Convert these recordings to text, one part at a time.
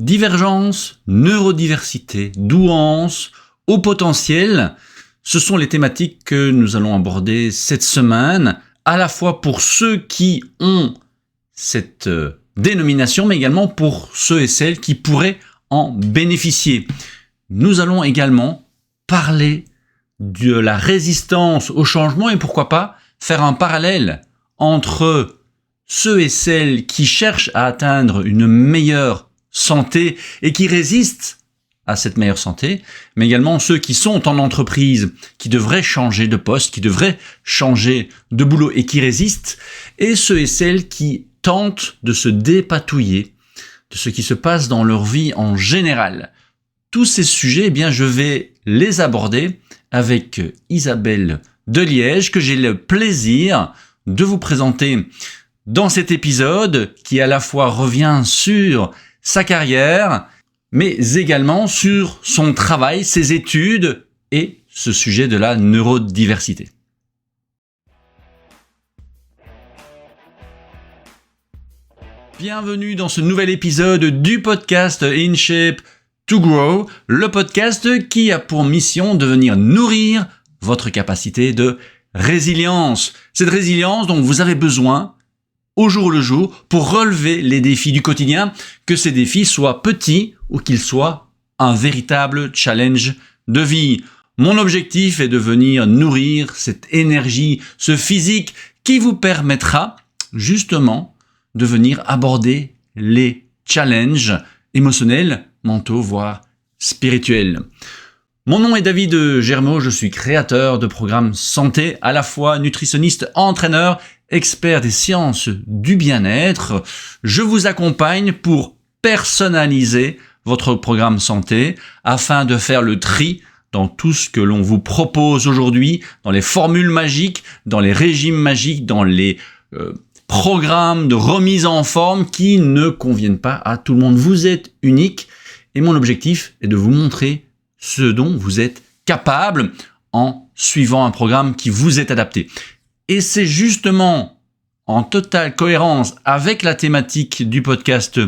Divergence, neurodiversité, douance, haut potentiel, ce sont les thématiques que nous allons aborder cette semaine, à la fois pour ceux qui ont cette dénomination, mais également pour ceux et celles qui pourraient en bénéficier. Nous allons également parler de la résistance au changement et pourquoi pas faire un parallèle entre ceux et celles qui cherchent à atteindre une meilleure santé et qui résistent à cette meilleure santé, mais également ceux qui sont en entreprise, qui devraient changer de poste, qui devraient changer de boulot et qui résistent, et ceux et celles qui tentent de se dépatouiller de ce qui se passe dans leur vie en général. Tous ces sujets, eh bien, je vais les aborder avec Isabelle de Liège, que j'ai le plaisir de vous présenter dans cet épisode qui à la fois revient sur sa carrière, mais également sur son travail, ses études et ce sujet de la neurodiversité. Bienvenue dans ce nouvel épisode du podcast In Shape to Grow, le podcast qui a pour mission de venir nourrir votre capacité de résilience. Cette résilience dont vous avez besoin au jour le jour pour relever les défis du quotidien, que ces défis soient petits ou qu'ils soient un véritable challenge de vie. Mon objectif est de venir nourrir cette énergie, ce physique qui vous permettra justement de venir aborder les challenges émotionnels, mentaux, voire spirituels. Mon nom est David Germeau, je suis créateur de programmes santé, à la fois nutritionniste, entraîneur, expert des sciences du bien-être. Je vous accompagne pour personnaliser votre programme santé afin de faire le tri dans tout ce que l'on vous propose aujourd'hui, dans les formules magiques, dans les régimes magiques, dans les programmes de remise en forme qui ne conviennent pas à tout le monde. Vous êtes unique et mon objectif est de vous montrer ce dont vous êtes capable en suivant un programme qui vous est adapté. Et c'est justement en totale cohérence avec la thématique du podcast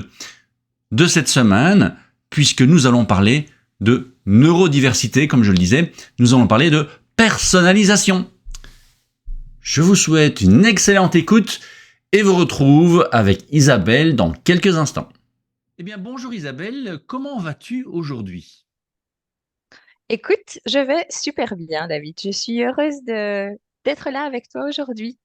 de cette semaine, puisque nous allons parler de neurodiversité, comme je le disais, nous allons parler de personnalisation. Je vous souhaite une excellente écoute et vous retrouve avec Isabelle dans quelques instants. Eh bien, bonjour Isabelle, comment vas-tu aujourd'hui ? Écoute, je vais super bien, David. Je suis heureuse d'être là avec toi aujourd'hui.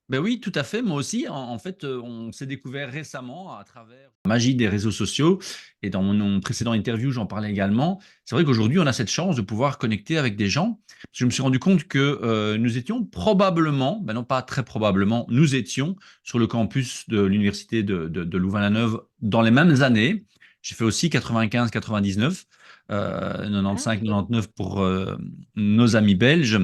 Ben oui, tout à fait. Moi aussi, en fait, on s'est découvert récemment à travers la magie des réseaux sociaux. Et dans mon précédent interview, j'en parlais également. C'est vrai qu'aujourd'hui, on a cette chance de pouvoir connecter avec des gens. Je me suis rendu compte que nous étions probablement, ben non pas très probablement, nous étions sur le campus de l'université de Louvain-la-Neuve dans les mêmes années. J'ai fait aussi 95-99. 95-99 pour nos amis belges.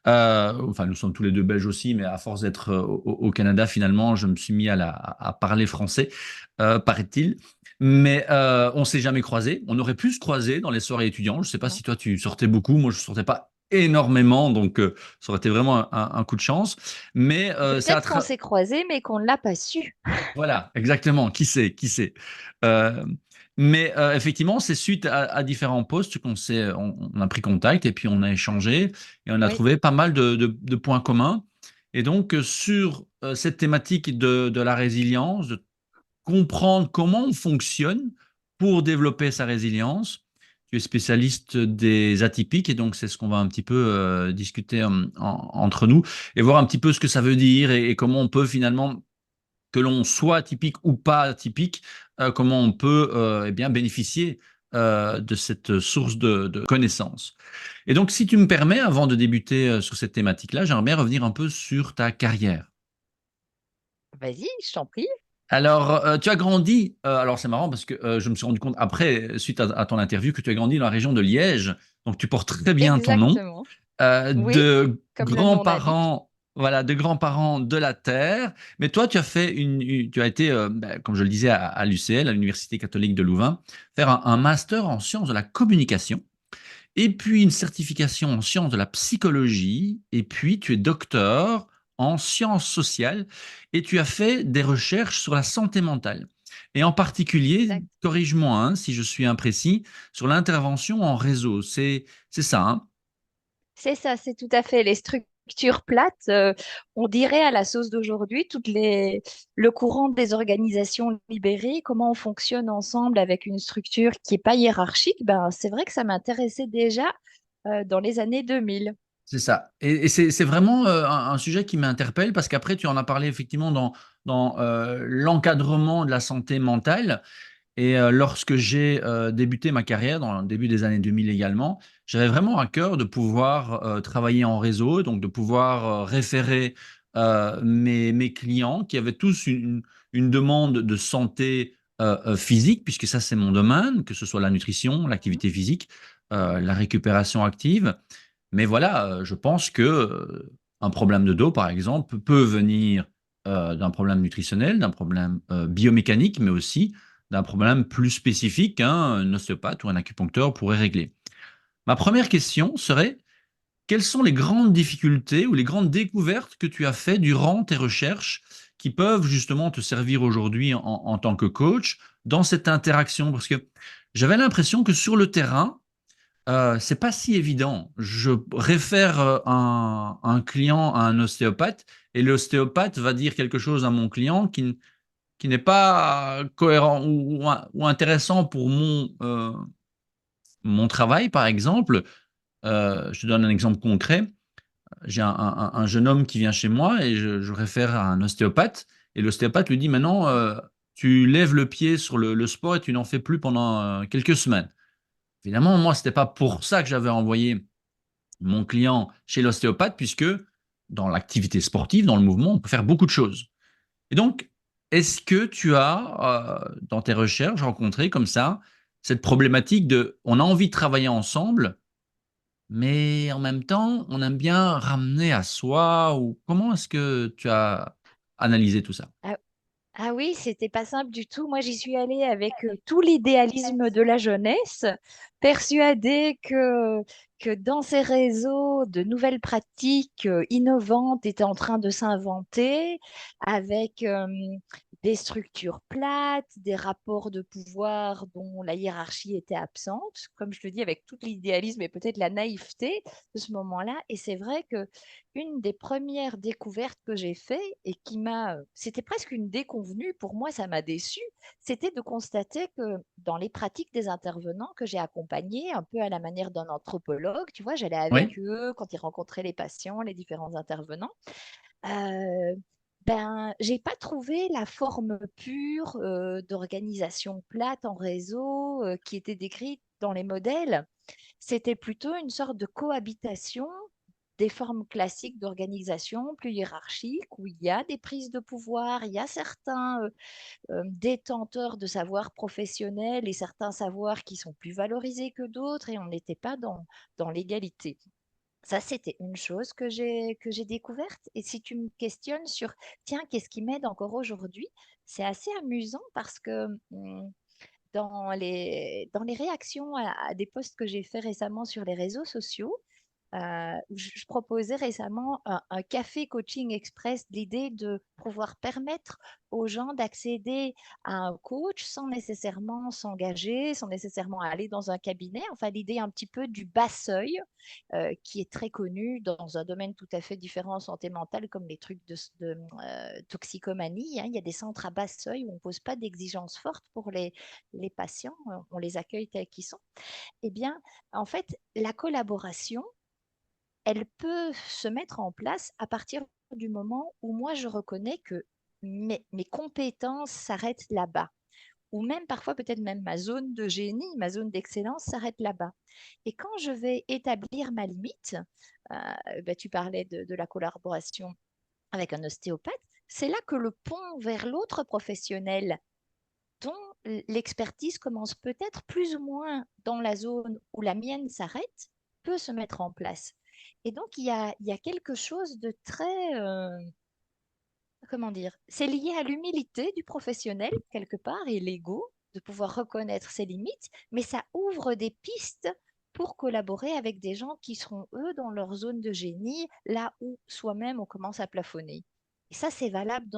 Enfin, nous sommes tous les deux belges aussi, mais à force d'être au Canada, finalement, je me suis mis à parler français, paraît-il. Mais on ne s'est jamais croisés. On aurait pu se croiser dans les soirées étudiantes. Je ne sais pas Non. si toi, tu sortais beaucoup. Moi, je ne sortais pas énormément, donc ça aurait été vraiment un coup de chance. Mais c'est à Peut-être qu'on s'est croisés, mais qu'on ne l'a pas su. voilà, exactement. Qui sait, qui sait. Euh, mais effectivement, c'est suite à différents posts on a pris contact et puis on a échangé et on a Oui, trouvé pas mal de points communs. Et donc, sur cette thématique de la résilience, de comprendre comment on fonctionne pour développer sa résilience, tu es spécialiste des atypiques et donc c'est ce qu'on va un petit peu discuter entre nous et voir un petit peu ce que ça veut dire et comment on peut finalement que l'on soit atypique ou pas atypique, comment on peut eh bien bénéficier de cette source de connaissances. Et donc, si tu me permets, avant de débuter sur cette thématique-là, j'aimerais bien revenir un peu sur ta carrière. vas-y, je t'en prie. Alors, tu as grandi, alors c'est marrant parce que je me suis rendu compte après, suite à ton interview, que tu as grandi dans la région de Liège, donc tu portes très bien ton nom. Exactement. Oui, De comme le nom l'indique. grands-parents, voilà, de grands-parents de la terre. Mais toi, tu as fait tu as été, comme je le disais, à l'UCL, à l'Université catholique de Louvain, faire un master en sciences de la communication, et puis une certification en sciences de la psychologie, et puis tu es docteur en sciences sociales, et tu as fait des recherches sur la santé mentale. Et en particulier, Exact. corrige-moi hein, si je suis imprécis, sur l'intervention en réseau. C'est ça, hein? C'est ça, c'est tout à fait les structures plates. On dirait à la sauce d'aujourd'hui, le courant des organisations libérées, comment on fonctionne ensemble avec une structure qui n'est pas hiérarchique. Ben, c'est vrai que ça m'intéressait déjà dans les années 2000. C'est ça. Et c'est vraiment un sujet qui m'interpelle parce qu'après, tu en as parlé effectivement dans l'encadrement de la santé mentale. Et lorsque j'ai débuté ma carrière, dans le début des années 2000 également, j'avais vraiment à cœur de pouvoir travailler en réseau, donc de pouvoir référer mes clients qui avaient tous une demande de santé physique, puisque ça c'est mon domaine, que ce soit la nutrition, Mhm. l'activité physique, la récupération active. Mais voilà, je pense que un problème de dos, par exemple, peut venir d'un problème nutritionnel, d'un problème biomécanique, mais aussi d'un problème plus spécifique qu'un ostéopathe ou un acupuncteur pourrait régler. Ma première question serait, quelles sont les grandes difficultés ou les grandes découvertes que tu as fait durant tes recherches qui peuvent justement te servir aujourd'hui en tant que coach dans cette interaction? Parce que j'avais l'impression que sur le terrain, c'est pas si évident. Je réfère un client à un ostéopathe et l'ostéopathe va dire quelque chose à mon client qui n'est pas cohérent ou intéressant pour mon travail, par exemple. Je te donne un exemple concret. J'ai un jeune homme qui vient chez moi et je réfère à un ostéopathe. Et l'ostéopathe lui dit maintenant, tu lèves le pied sur le sport et tu n'en fais plus pendant quelques semaines. Évidemment, moi, ce n'était pas pour ça que j'avais envoyé mon client chez l'ostéopathe, puisque dans l'activité sportive, dans le mouvement, on peut faire beaucoup de choses. Et donc, est-ce que tu as, dans tes recherches, rencontré comme ça cette problématique de on a envie de travailler ensemble, mais en même temps, on aime bien ramener à soi ou comment est-ce que tu as analysé tout ça? Ah, ah oui, c'était pas simple du tout. Moi, j'y suis allée avec tout l'idéalisme de la jeunesse, persuadée que dans ces réseaux, de nouvelles pratiques innovantes étaient en train de s'inventer avec des structures plates, des rapports de pouvoir dont la hiérarchie était absente, comme je le dis, avec tout l'idéalisme et peut-être la naïveté de ce moment-là. Et c'est vrai que une des premières découvertes que j'ai fait et c'était presque une déconvenue, pour moi ça m'a déçue, c'était de constater que dans les pratiques des intervenants que j'ai accompagnés, un peu à la manière d'un anthropologue, tu vois, j'allais Oui, avec eux quand ils rencontraient les patients, les différents intervenants, euh, ben, j'ai pas trouvé la forme pure d'organisation plate en réseau qui était décrite dans les modèles. C'était plutôt une sorte de cohabitation des formes classiques d'organisation plus hiérarchiques où il y a des prises de pouvoir, il y a certains détenteurs de savoirs professionnels et certains savoirs qui sont plus valorisés que d'autres et on n'était pas dans l'égalité. Ça, c'était une chose que j'ai découverte. Et si tu me questionnes sur, tiens, qu'est-ce qui m'aide encore aujourd'hui, c'est assez amusant parce que dans les réactions à des posts que j'ai fait récemment sur les réseaux sociaux, je proposais récemment un café coaching express, l'idée de pouvoir permettre aux gens d'accéder à un coach sans nécessairement s'engager, sans nécessairement aller dans un cabinet. Enfin, l'idée un petit peu du bas seuil, qui est très connu dans un domaine tout à fait différent en santé mentale, comme les trucs de toxicomanie, hein. Il y a des centres à bas seuil où on ne pose pas d'exigences fortes pour les patients, on les accueille tels qu'ils sont. Eh bien, en fait, la collaboration, elle peut se mettre en place à partir du moment où moi je reconnais que mes compétences s'arrêtent là-bas. Ou même parfois peut-être même ma zone de génie, ma zone d'excellence s'arrête là-bas. Et quand je vais établir ma limite, tu parlais de la collaboration avec un ostéopathe, c'est là que le pont vers l'autre professionnel dont l'expertise commence peut-être plus ou moins dans la zone où la mienne s'arrête, peut se mettre en place. Et donc, il y a quelque chose de très, comment dire, c'est lié à l'humilité du professionnel, quelque part, et l'ego, de pouvoir reconnaître ses limites, mais ça ouvre des pistes pour collaborer avec des gens qui seront, eux, dans leur zone de génie, là où soi-même on commence à plafonner. Et ça, c'est valable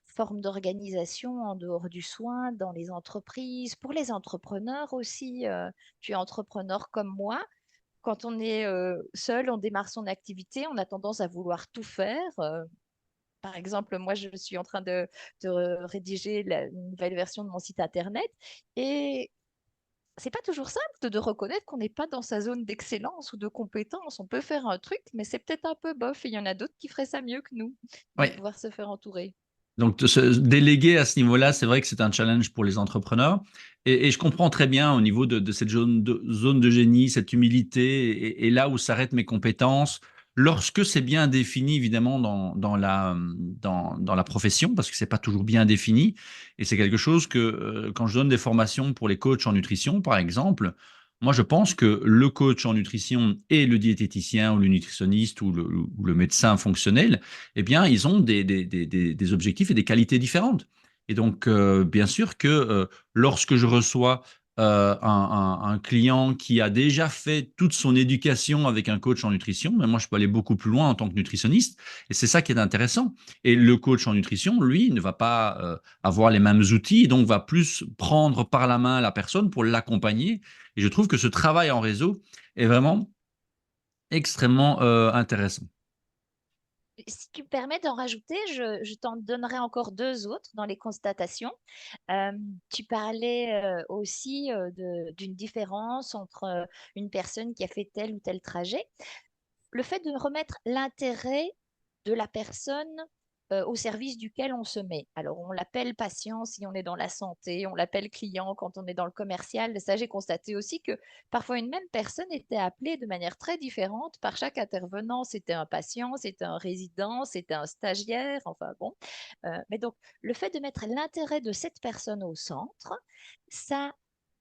forme d'organisation en dehors du soin dans les entreprises, pour les entrepreneurs aussi. Tu es entrepreneur comme moi. Quand on est seul, on démarre son activité, on a tendance à vouloir tout faire. Par exemple, moi, je suis en train de rédiger une nouvelle version de mon site internet et c'est pas toujours simple de reconnaître qu'on n'est pas dans sa zone d'excellence ou de compétence. On peut faire un truc, mais c'est peut-être un peu bof et il y en a d'autres qui feraient ça mieux que nous. Il faut Oui. pouvoir se faire entourer. Donc, de se déléguer à ce niveau-là, c'est vrai que c'est un challenge pour les entrepreneurs. Et je comprends très bien au niveau de cette zone de génie, cette humilité, et là où s'arrêtent mes compétences, lorsque c'est bien défini, évidemment, dans la profession, parce que c'est pas toujours bien défini. Et c'est quelque chose que, quand je donne des formations pour les coachs en nutrition, par exemple, moi, je pense que le coach en nutrition et le diététicien ou le nutritionniste ou le médecin fonctionnel, eh bien, ils ont des objectifs et des qualités différentes. Et donc, bien sûr que lorsque je reçois un client qui a déjà fait toute son éducation avec un coach en nutrition, mais moi, je peux aller beaucoup plus loin en tant que nutritionniste. Et c'est ça qui est intéressant. Et le coach en nutrition, lui, ne va pas avoir les mêmes outils, et donc va plus prendre par la main la personne pour l'accompagner. Et je trouve que ce travail en réseau est vraiment extrêmement intéressant. Si tu me permets d'en rajouter, je t'en donnerai encore deux autres dans les constatations. Tu parlais aussi d'une différence entre une personne qui a fait tel ou tel trajet. Le fait de remettre l'intérêt de la personne au service duquel on se met. Alors, on l'appelle patient si on est dans la santé, on l'appelle client quand on est dans le commercial. Ça, j'ai constaté aussi que parfois une même personne était appelée de manière très différente par chaque intervenant. C'était un patient, c'était un résident, c'était un stagiaire, enfin bon. Mais donc, le fait de mettre l'intérêt de cette personne au centre, ça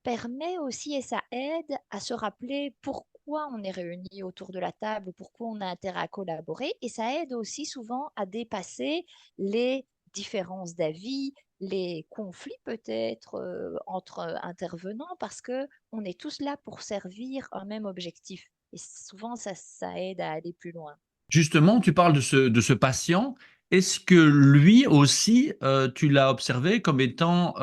permet aussi et ça aide à se rappeler pourquoi on est réunis autour de la table, pourquoi on a intérêt à collaborer. Et ça aide aussi souvent à dépasser les différences d'avis, les conflits peut-être entre intervenants, parce que on est tous là pour servir un même objectif. Et souvent, ça aide à aller plus loin. Justement, tu parles de ce patient. Est-ce que lui aussi, tu l'as observé comme étant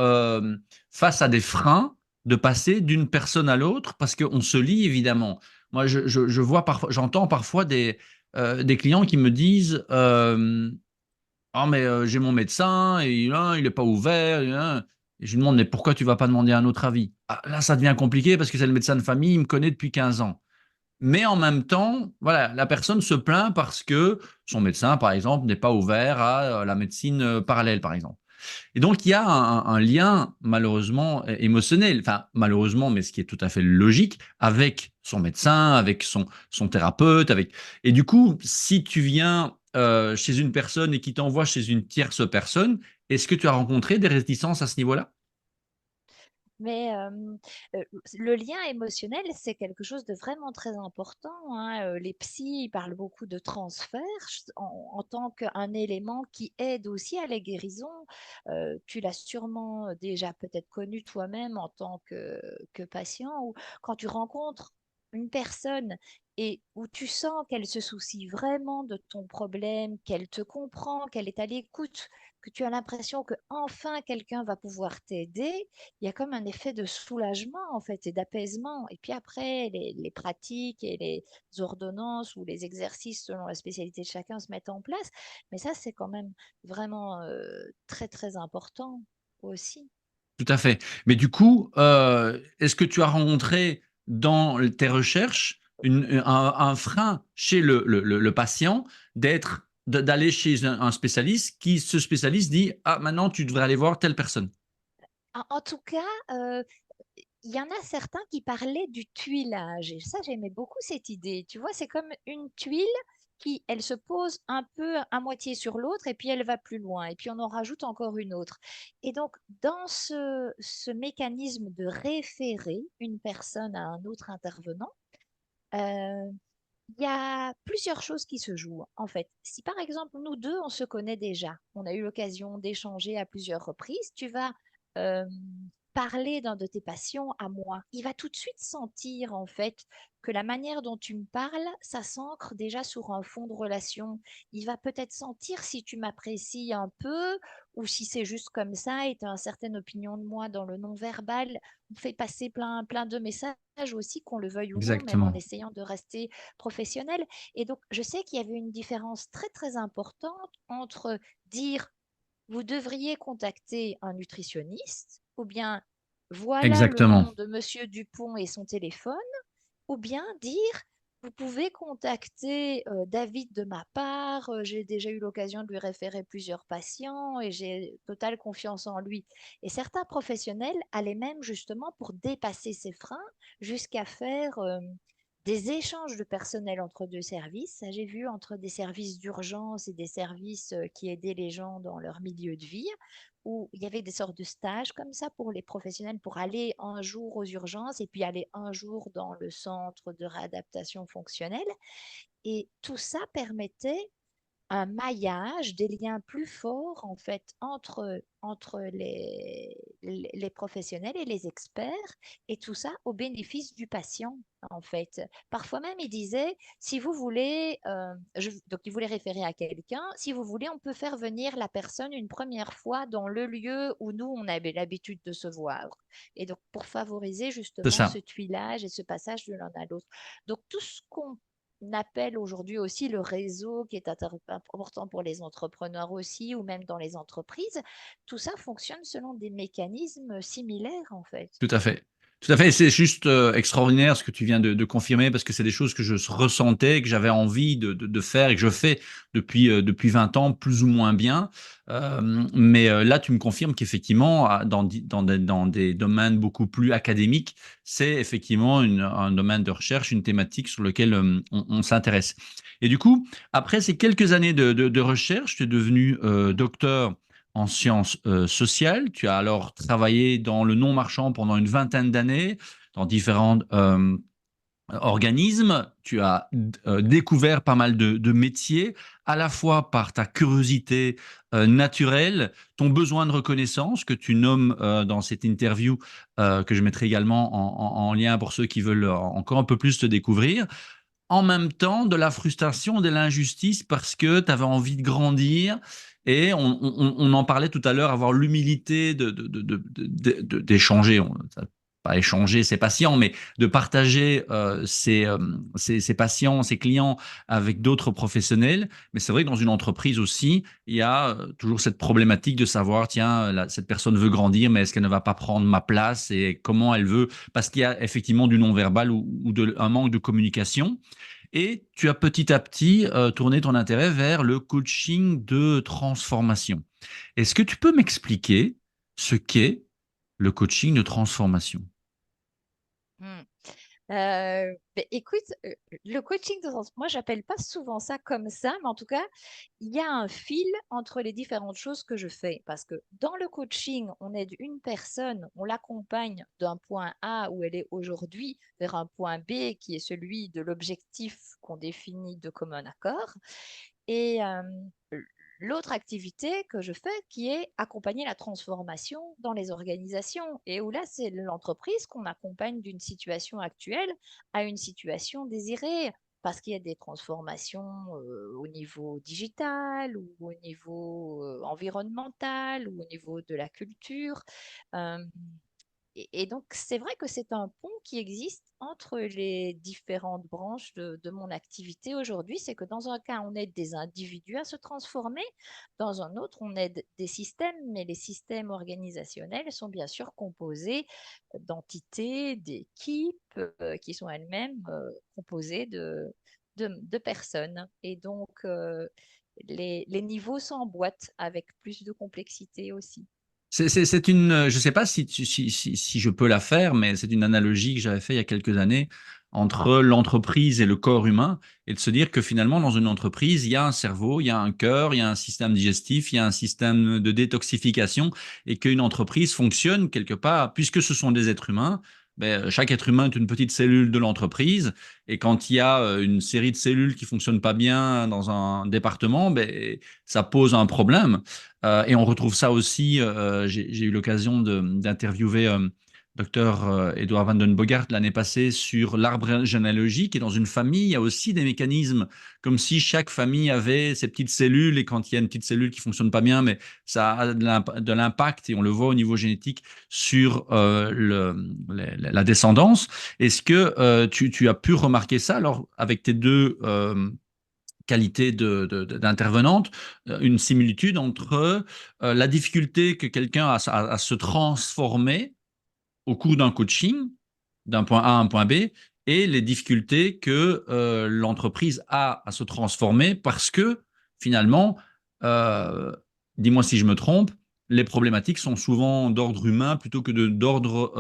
face à des freins de passer d'une personne à l'autre? Parce qu'on se lie évidemment. Moi, je vois parfois, j'entends parfois des clients qui me disent ah, mais j'ai mon médecin et là, il n'est pas ouvert. Et je lui demande, mais pourquoi tu vas pas demander un autre avis? Ah, là, ça devient compliqué parce que c'est le médecin de famille, il me connaît depuis 15 ans. Mais en même temps, voilà, la personne se plaint parce que son médecin, par exemple, n'est pas ouvert à la médecine parallèle, par exemple. Et donc, il y a un lien, malheureusement, émotionnel, enfin, malheureusement, mais ce qui est tout à fait logique, avec son médecin, avec son thérapeute, avec... Et du coup, si tu viens chez une personne et qui t'envoie chez une tierce personne, est-ce que tu as rencontré des réticences à ce niveau-là? Mais le lien émotionnel, c'est quelque chose de vraiment très important, hein. Les psys, ils parlent beaucoup de transfert en tant qu'un élément qui aide aussi à la guérison. Tu l'as sûrement déjà peut-être connu toi-même en tant que patient, ou quand tu rencontres une personne et où tu sens qu'elle se soucie vraiment de ton problème, qu'elle te comprend, qu'elle est à l'écoute, que tu as l'impression que enfin quelqu'un va pouvoir t'aider, il y a comme un effet de soulagement en fait et d'apaisement. Et puis après, les pratiques et les ordonnances ou les exercices selon la spécialité de chacun se mettent en place. Mais ça, c'est quand même vraiment très, très important aussi. Tout à fait. Mais du coup, est-ce que tu as rencontré dans tes recherches un frein chez le patient d'aller chez un spécialiste qui, ce spécialiste, dit, ah, maintenant, tu devrais aller voir telle personne. En tout cas, il y en a certains qui parlaient du tuilage. Et ça, j'aimais beaucoup cette idée. Tu vois, c'est comme une tuile qui, elle se pose un peu à moitié sur l'autre et puis elle va plus loin. Et puis on en rajoute encore une autre. Et donc, dans ce mécanisme de référer une personne à un autre intervenant, euh, il y a plusieurs choses qui se jouent. En fait, si par exemple, nous deux, on se connaît déjà, on a eu l'occasion d'échanger à plusieurs reprises, tu vas... euh, parler d'un de tes patients à moi, il va tout de suite sentir en fait que la manière dont tu me parles, ça s'ancre déjà sur un fond de relation. Il va peut-être sentir si tu m'apprécies un peu ou si c'est juste comme ça et tu as une certaine opinion de moi dans le non-verbal. On fait passer plein de messages aussi, qu'on le veuille ou non, même en Exactement. essayant de rester professionnel. Et donc, je sais qu'il y avait une différence très, très importante entre dire vous devriez contacter un nutritionniste, ou bien voilà le Exactement. nom de Monsieur Dupont et son téléphone, ou bien dire vous pouvez contacter David de ma part, j'ai déjà eu l'occasion de lui référer plusieurs patients et j'ai totale confiance en lui. Et certains professionnels allaient même justement pour dépasser ces freins jusqu'à faire des échanges de personnel entre deux services. Ça, j'ai vu entre des services d'urgence et des services qui aidaient les gens dans leur milieu de vie, où il y avait des sortes de stages comme ça pour les professionnels pour aller un jour aux urgences et puis aller un jour dans le centre de réadaptation fonctionnelle. Et tout ça permettait un maillage, des liens plus forts en fait entre les professionnels et les experts, et tout ça au bénéfice du patient en fait. Parfois même, il disait, si vous voulez, donc il voulait référer à quelqu'un, si vous voulez, on peut faire venir la personne une première fois dans le lieu où nous, on avait l'habitude de se voir. Et donc, pour favoriser C'est justement ce ça. tuilage et ce passage de l'un à l'autre. Donc, tout ce qu'on appelle aujourd'hui aussi le réseau qui est important pour les entrepreneurs aussi, ou même dans les entreprises, tout ça fonctionne selon des mécanismes similaires en fait. Tout à fait. Tout à fait. C'est juste extraordinaire ce que tu viens de confirmer parce que c'est des choses que je ressentais, que j'avais envie de faire et que je fais depuis 20 ans, plus ou moins bien. Mais là, tu me confirmes qu'effectivement, dans des domaines beaucoup plus académiques, c'est effectivement un domaine de recherche, une thématique sur laquelle on s'intéresse. Et du coup, après ces quelques années de recherche, tu es devenu docteur en sciences sociales. Tu as alors travaillé dans le non marchand pendant une vingtaine d'années, dans différents organismes. Tu as découvert pas mal de métiers, à la fois par ta curiosité naturelle, ton besoin de reconnaissance que tu nommes dans cette interview, que je mettrai également en lien pour ceux qui veulent encore un peu plus te découvrir, en même temps de la frustration, de l'injustice parce que tu avais envie de grandir et on en parlait tout à l'heure, avoir l'humilité d'échanger, pas échanger ses patients, mais de partager ses patients, ses clients avec d'autres professionnels. Mais c'est vrai que dans une entreprise aussi, il y a toujours cette problématique de savoir, tiens, cette personne veut grandir, mais est-ce qu'elle ne va pas prendre ma place et comment elle veut, parce qu'il y a effectivement du non-verbal ou un manque de communication. Et tu as petit à petit tourné ton intérêt vers le coaching de transformation. Est-ce que tu peux m'expliquer ce qu'est le coaching de transformation? Hmm. Écoute, le coaching de moi, j'appelle pas souvent ça comme ça, mais en tout cas, il y a un fil entre les différentes choses que je fais. Parce que dans le coaching, on aide une personne, on l'accompagne d'un point A où elle est aujourd'hui vers un point B qui est celui de l'objectif qu'on définit de commun accord. Et l'autre activité que je fais qui est accompagner la transformation dans les organisations et où là, c'est l'entreprise qu'on accompagne d'une situation actuelle à une situation désirée parce qu'il y a des transformations au niveau digital ou au niveau environnemental ou au niveau de la culture. Euh, et donc, c'est vrai que c'est un pont qui existe entre les différentes branches de mon activité aujourd'hui. C'est que dans un cas, on aide des individus à se transformer, dans un autre, on aide des systèmes, mais les systèmes organisationnels sont bien sûr composés d'entités, d'équipes qui sont elles-mêmes composées de personnes. Et donc, les niveaux s'emboîtent avec plus de complexité aussi. C'est une, je ne sais pas si je peux la faire, mais c'est une analogie que j'avais fait il y a quelques années entre l'entreprise et le corps humain, et de se dire que finalement, dans une entreprise, il y a un cerveau, il y a un cœur, il y a un système digestif, il y a un système de détoxification, et qu'une entreprise fonctionne quelque part, puisque ce sont des êtres humains, chaque être humain est une petite cellule de l'entreprise. Et quand il y a une série de cellules qui ne fonctionnent pas bien dans un département, ça pose un problème. Et on retrouve ça aussi, j'ai eu l'occasion d'interviewer Dr Edouard Van den Bogart l'année passée sur l'arbre généalogique. Et dans une famille, il y a aussi des mécanismes, comme si chaque famille avait ses petites cellules. Et quand il y a une petite cellule qui ne fonctionne pas bien, mais ça a de l'impact, et on le voit au niveau génétique, sur la descendance. Est-ce que tu as pu remarquer ça alors avec tes deux qualité d'intervenante, une similitude entre la difficulté que quelqu'un a à se transformer au cours d'un coaching, d'un point A à un point B, et les difficultés que l'entreprise a à se transformer parce que finalement, euh, dis-moi si je me trompe, les problématiques sont souvent d'ordre humain plutôt que d'ordre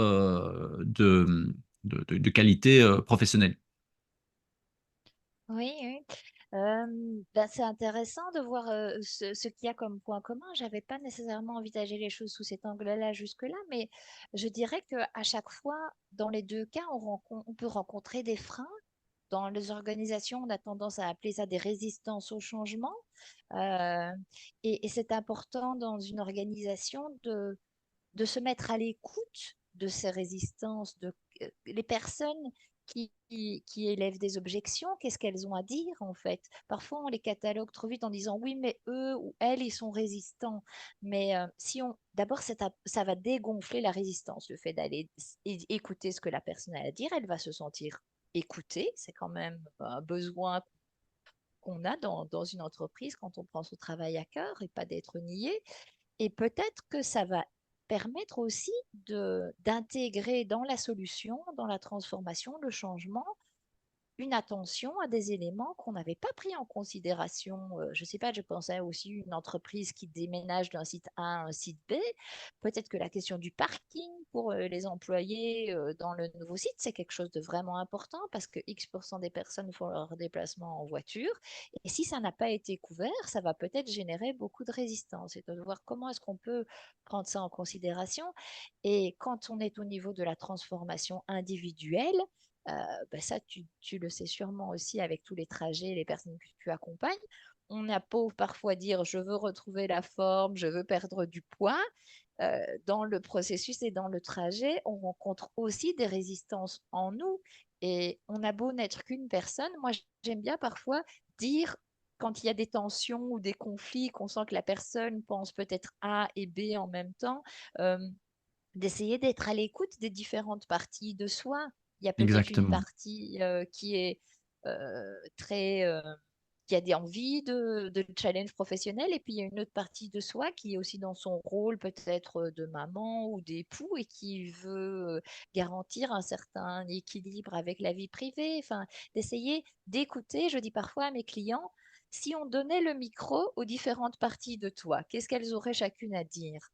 de qualité professionnelle. Oui, oui. C'est intéressant de voir ce qu'il y a comme point commun. J'avais pas nécessairement envisagé les choses sous cet angle-là jusque-là, mais je dirais que à chaque fois, dans les deux cas, on peut rencontrer des freins. Dans les organisations, on a tendance à appeler ça des résistances au changement. Euh, et c'est important dans une organisation de se mettre à l'écoute de ces résistances, les personnes qui élèvent des objections, qu'est-ce qu'elles ont à dire en fait. Parfois, on les catalogue trop vite en disant oui, mais eux ou elles, ils sont résistants. Mais si on, d'abord, ça va dégonfler la résistance, le fait d'aller écouter ce que la personne a à dire, elle va se sentir écoutée. C'est quand même un besoin qu'on a dans une entreprise quand on prend son travail à cœur et pas d'être nié. Et peut-être que ça va permettre aussi d'intégrer dans la solution, dans la transformation, le changement, une attention à des éléments qu'on n'avait pas pris en considération. Je ne sais pas, je pensais aussi à une entreprise qui déménage d'un site A à un site B. Peut-être que la question du parking pour les employés dans le nouveau site, c'est quelque chose de vraiment important parce que X% des personnes font leur déplacement en voiture. Et si ça n'a pas été couvert, ça va peut-être générer beaucoup de résistance. Et de voir comment est-ce qu'on peut prendre ça en considération. Et quand on est au niveau de la transformation individuelle, euh, ça, tu le sais sûrement aussi avec tous les trajets, les personnes que tu accompagnes. On a beau parfois dire je veux retrouver la forme, je veux perdre du poids. Dans le processus et dans le trajet, on rencontre aussi des résistances en nous. Et on a beau n'être qu'une personne. Moi, j'aime bien parfois dire quand il y a des tensions ou des conflits, qu'on sent que la personne pense peut-être A et B en même temps, euh, d'essayer d'être à l'écoute des différentes parties de soi. Il y a peut-être une Exactement. partie qui est très qui a des envies de challenge professionnel et puis il y a une autre partie de soi qui est aussi dans son rôle peut-être de maman ou d'époux et qui veut garantir un certain équilibre avec la vie privée. Enfin, d'essayer d'écouter. Je dis parfois à mes clients, si on donnait le micro aux différentes parties de toi, qu'est-ce qu'elles auraient chacune à dire?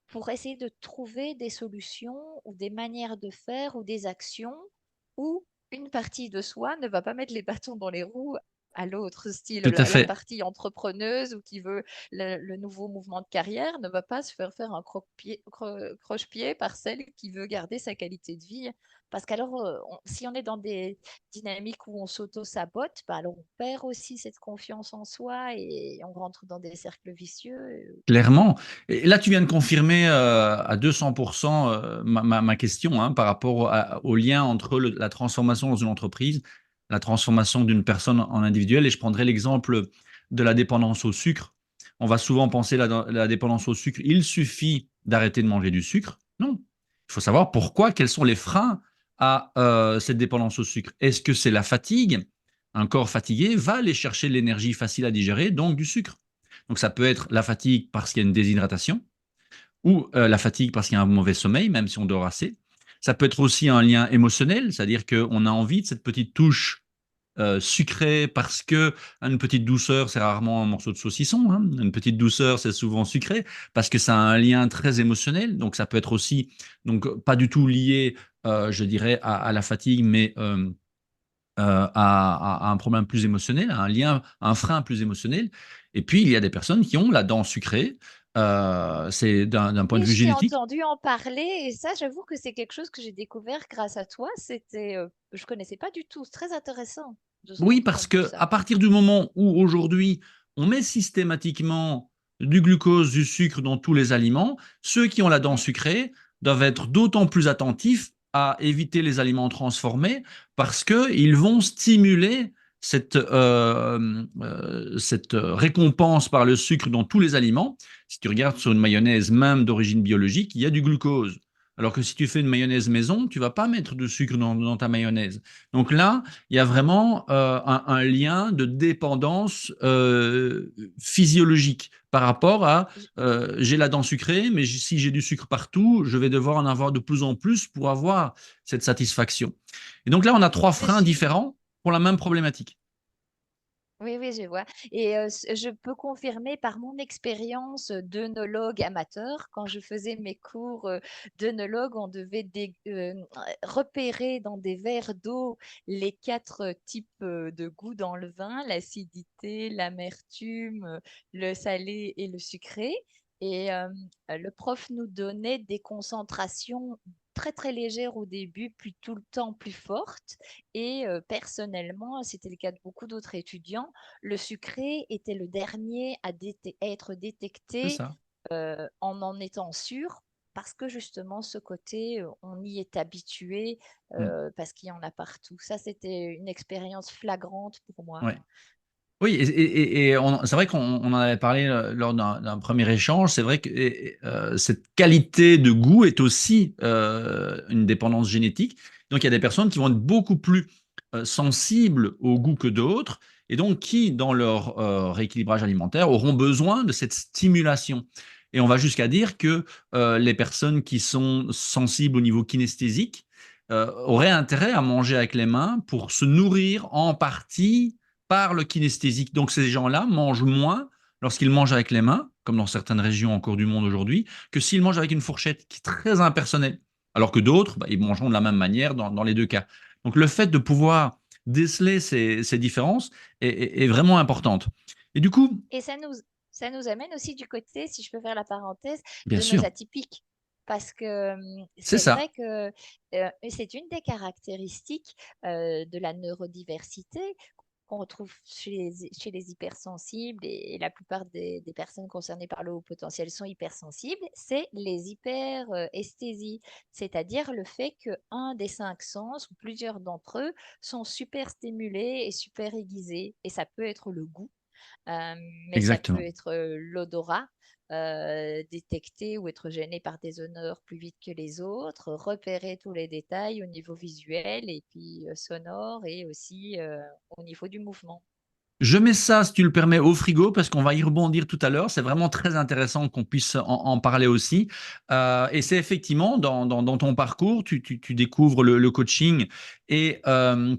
Pour essayer de trouver des solutions ou des manières de faire ou des actions où une partie de soi ne va pas mettre les bâtons dans les roues à l'autre, style Tout à la fait. partie entrepreneuse ou qui veut le nouveau mouvement de carrière ne va pas se faire faire un croche-pied par celle qui veut garder sa qualité de vie. Parce qu'alors, si on est dans des dynamiques où on s'auto-sabote, bah alors on perd aussi cette confiance en soi et on rentre dans des cercles vicieux. Clairement. Et là, tu viens de confirmer à 200% ma question, hein, par rapport au lien entre la transformation dans une entreprise, la transformation d'une personne en individuel. Et je prendrai l'exemple de la dépendance au sucre. On va souvent penser la dépendance au sucre. Il suffit d'arrêter de manger du sucre. Non. Il faut savoir pourquoi, quels sont les freins à cette dépendance au sucre. Est-ce que c'est la fatigue? Un corps fatigué va aller chercher l'énergie facile à digérer, donc du sucre. Donc ça peut être la fatigue parce qu'il y a une déshydratation ou la fatigue parce qu'il y a un mauvais sommeil, même si on dort assez. Ça peut être aussi un lien émotionnel, c'est-à-dire qu'on a envie de cette petite touche sucrée parce que une petite douceur, c'est rarement un morceau de saucisson. Hein. Une petite douceur, c'est souvent sucré parce que ça a un lien très émotionnel. Donc ça peut être aussi donc pas du tout lié, je dirais, à la fatigue, mais à un problème plus émotionnel, à un lien, à un frein plus émotionnel. Et puis, il y a des personnes qui ont la dent sucrée, C'est d'un point Oui, de vue je t'ai génétique. entendu en parler et ça, j'avoue que c'est quelque chose que j'ai découvert grâce à toi. Je connaissais pas du tout. C'est très intéressant de se Oui, rendre parce compte de que à ça. partir du moment où aujourd'hui on met systématiquement du glucose, du sucre dans tous les aliments, ceux qui ont la dent Mm. sucrée doivent être d'autant plus attentifs à éviter les aliments transformés parce qu'ils vont stimuler cette récompense par le sucre dans tous les aliments. Si tu regardes sur une mayonnaise même d'origine biologique, il y a du glucose. Alors que si tu fais une mayonnaise maison, tu vas pas mettre de sucre dans ta mayonnaise. Donc là, il y a vraiment un lien de dépendance physiologique par rapport à J- j'ai la dent sucrée, mais si j'ai du sucre partout, je vais devoir en avoir de plus en plus pour avoir cette satisfaction. Et donc là, on a trois Je freins suis différents pour la même problématique. Oui, oui, je vois. Et je peux confirmer par mon expérience d'œnologue amateur, quand je faisais mes cours d'œnologue, on devait repérer dans des verres d'eau les quatre types de goût dans le vin, l'acidité, l'amertume, le salé et le sucré. Et le prof nous donnait des concentrations très très légères au début, puis tout le temps plus fortes. Et personnellement, c'était le cas de beaucoup d'autres étudiants, le sucré était le dernier à être C'est détecté ça. en étant sûr, parce que justement, ce côté, on y est habitué, Mm. parce qu'il y en a partout. Ça, c'était une expérience flagrante pour moi. Ouais. Oui, c'est vrai qu'on en avait parlé lors d'un premier échange. C'est vrai que cette qualité de goût est aussi une dépendance génétique. Donc, il y a des personnes qui vont être beaucoup plus sensibles au goût que d'autres, et donc qui, dans leur rééquilibrage alimentaire, auront besoin de cette stimulation. Et on va jusqu'à dire que les personnes qui sont sensibles au niveau kinesthésique auraient intérêt à manger avec les mains pour se nourrir en partie par le kinesthésique. Donc ces gens-là mangent moins lorsqu'ils mangent avec les mains, comme dans certaines régions encore du monde aujourd'hui, que s'ils mangent avec une fourchette, qui est très impersonnelle. Alors que d'autres, bah, ils mangeront de la même manière dans les deux cas. Donc le fait de pouvoir déceler ces différences est vraiment importante. Et du coup, Et ça nous amène aussi du côté, si je peux faire la parenthèse, bien de nos sûr, atypiques. Parce que c'est c'est vrai ça, que c'est une des caractéristiques de la neurodiversité qu'on retrouve chez les hypersensibles, et la plupart des personnes concernées par le haut potentiel sont hypersensibles, c'est les hyperesthésies, c'est-à-dire le fait qu'un des cinq sens ou plusieurs d'entre eux sont super stimulés et super aiguisés. Et ça peut être le goût, euh, mais ça peut exactement. être l'odorat, détecter ou être gêné par des odeurs plus vite que les autres, repérer tous les détails au niveau visuel et puis sonore, et aussi au niveau du mouvement. Je mets ça, si tu le permets, au frigo parce qu'on va y rebondir tout à l'heure. C'est vraiment très intéressant qu'on puisse en parler aussi. Et c'est effectivement dans ton parcours, tu découvres le coaching et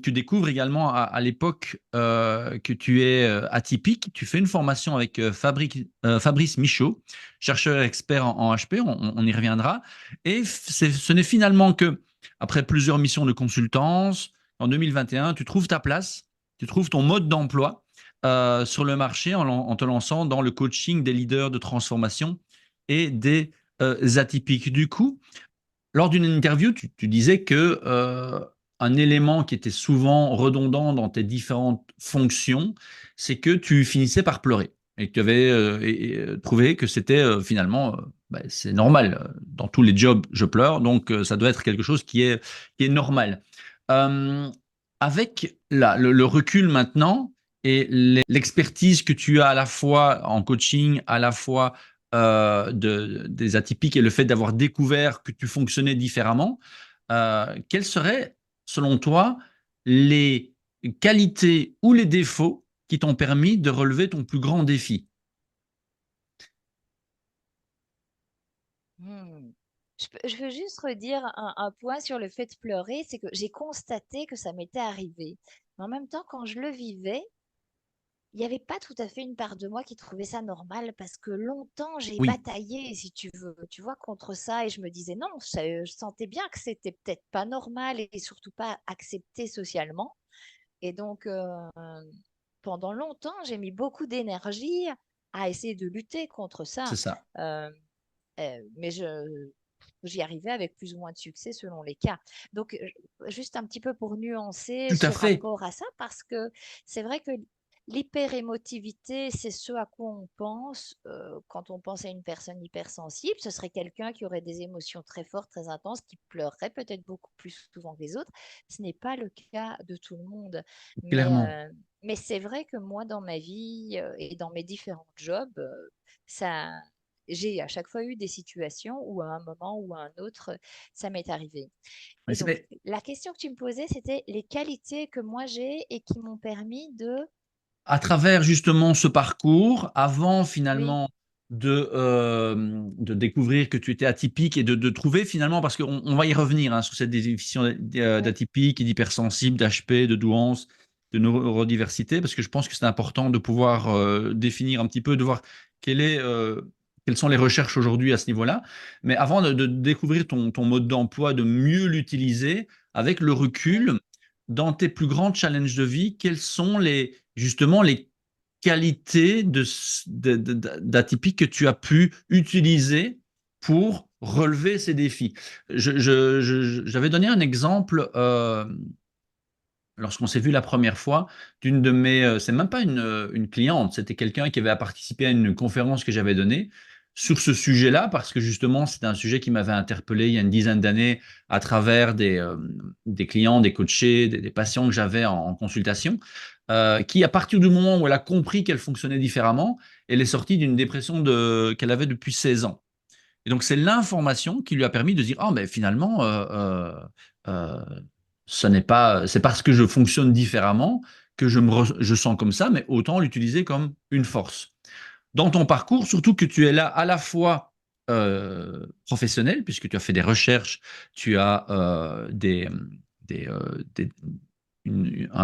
tu découvres également à l'époque que tu es atypique. Tu fais une formation avec Fabrice Michaud, chercheur expert en HP. On y reviendra. Et ce n'est finalement que après plusieurs missions de consultance, en 2021, tu trouves ta place, tu trouves ton mode d'emploi sur le marché en te lançant dans le coaching des leaders de transformation et des atypiques. Du coup, lors d'une interview, tu disais que un élément qui était souvent redondant dans tes différentes fonctions, c'est que tu finissais par pleurer et que tu avais trouvé que c'était finalement, bah, c'est normal. Dans tous les jobs, je pleure, donc ça doit être quelque chose qui est normal. Euh, Avec le recul maintenant et l'expertise que tu as à la fois en coaching, à la fois des atypiques et le fait d'avoir découvert que tu fonctionnais différemment, quels seraient, selon toi, les qualités ou les défauts qui t'ont permis de relever ton plus grand défi? Hmm. Je veux juste redire un point sur le fait de pleurer, c'est que j'ai constaté que ça m'était arrivé. Mais en même temps, quand je le vivais, il n'y avait pas tout à fait une part de moi qui trouvait ça normal, parce que longtemps j'ai Oui, bataillé, si tu veux, tu vois, contre ça, et je me disais non, je sentais bien que c'était peut-être pas normal et surtout pas accepté socialement. Et donc pendant longtemps j'ai mis beaucoup d'énergie à essayer de lutter contre C'est ça. ça. Euh, mais j'y arrivais avec plus ou moins de succès selon les cas. Donc, juste un petit peu pour nuancer Tout à ce fait. rapport à ça, parce que c'est vrai que l'hyperémotivité, c'est ce à quoi on pense quand on pense à une personne hypersensible. Ce serait quelqu'un qui aurait des émotions très fortes, très intenses, qui pleurerait peut-être beaucoup plus souvent que les autres. Ce n'est pas le cas de tout le monde. Mais, Clairement. euh, mais c'est vrai que moi, dans ma vie et dans mes différents jobs, ça, j'ai à chaque fois eu des situations où à un moment ou à un autre, ça m'est arrivé. Mais Et donc, c'est- la question que tu me posais, c'était les qualités que moi j'ai et qui m'ont permis de... À travers justement ce parcours, avant Oui, finalement de découvrir que tu étais atypique et de trouver finalement, parce qu'on va y revenir hein, sur cette définition oui, d'atypique et d'hypersensible, d'HP, de douance, de neurodiversité, parce que je pense que c'est important de pouvoir définir un petit peu, de voir quelle est, quelles sont les recherches aujourd'hui à ce niveau-là. Mais avant de découvrir ton mode d'emploi, de mieux l'utiliser, avec le oui. recul, dans tes plus grands challenges de vie, quels sont justement les qualités d'atypique que tu as pu utiliser pour relever ces défis. J'avais donné un exemple lorsqu'on s'est vu la première fois d'une de mes, c'est même pas une cliente, c'était quelqu'un qui avait participé à une conférence que j'avais donnée sur ce sujet-là, parce que justement, c'était un sujet qui m'avait interpellé il y a une dizaine d'années à travers des clients, des coachés, des patients que j'avais en consultation, qui, à partir du moment où elle a compris qu'elle fonctionnait différemment, elle est sortie d'une dépression qu'elle avait depuis 16 ans. Et donc, c'est l'information qui lui a permis de dire, ah, mais finalement, euh, ce n'est pas, c'est parce que je fonctionne différemment que je sens comme ça, mais autant l'utiliser comme une force. Dans ton parcours, surtout que tu es là à la fois professionnel, puisque tu as fait des recherches, tu as un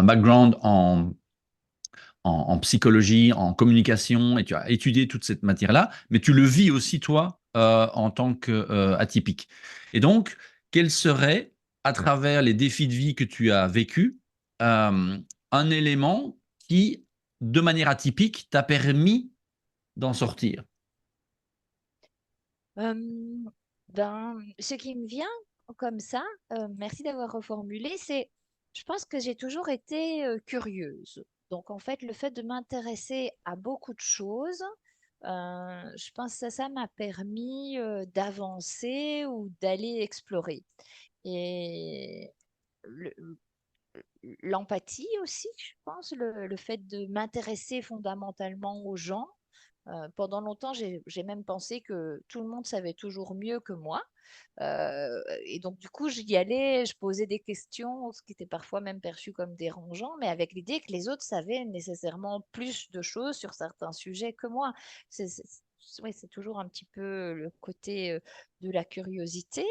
background en psychologie, en communication, et tu as étudié toute cette matière-là, mais tu le vis aussi, toi, en tant qu'atypique. Et donc, quel serait, à travers les défis de vie que tu as vécus, un élément qui, de manière atypique, t'a permis d'en sortir? Euh, ce qui me vient comme ça, merci d'avoir reformulé, c'est, je pense que j'ai toujours été curieuse. Donc, en fait, le fait de m'intéresser à beaucoup de choses, je pense que ça m'a permis d'avancer ou d'aller explorer. Et le- l'empathie aussi, je pense, le fait de m'intéresser fondamentalement aux gens. Pendant longtemps, j'ai même pensé que tout le monde savait toujours mieux que moi. Et donc, du coup, j'y allais, je posais des questions, ce qui était parfois même perçu comme dérangeant, mais avec l'idée que les autres savaient nécessairement plus de choses sur certains sujets que moi. Ouais, c'est toujours un petit peu le côté de la curiosité.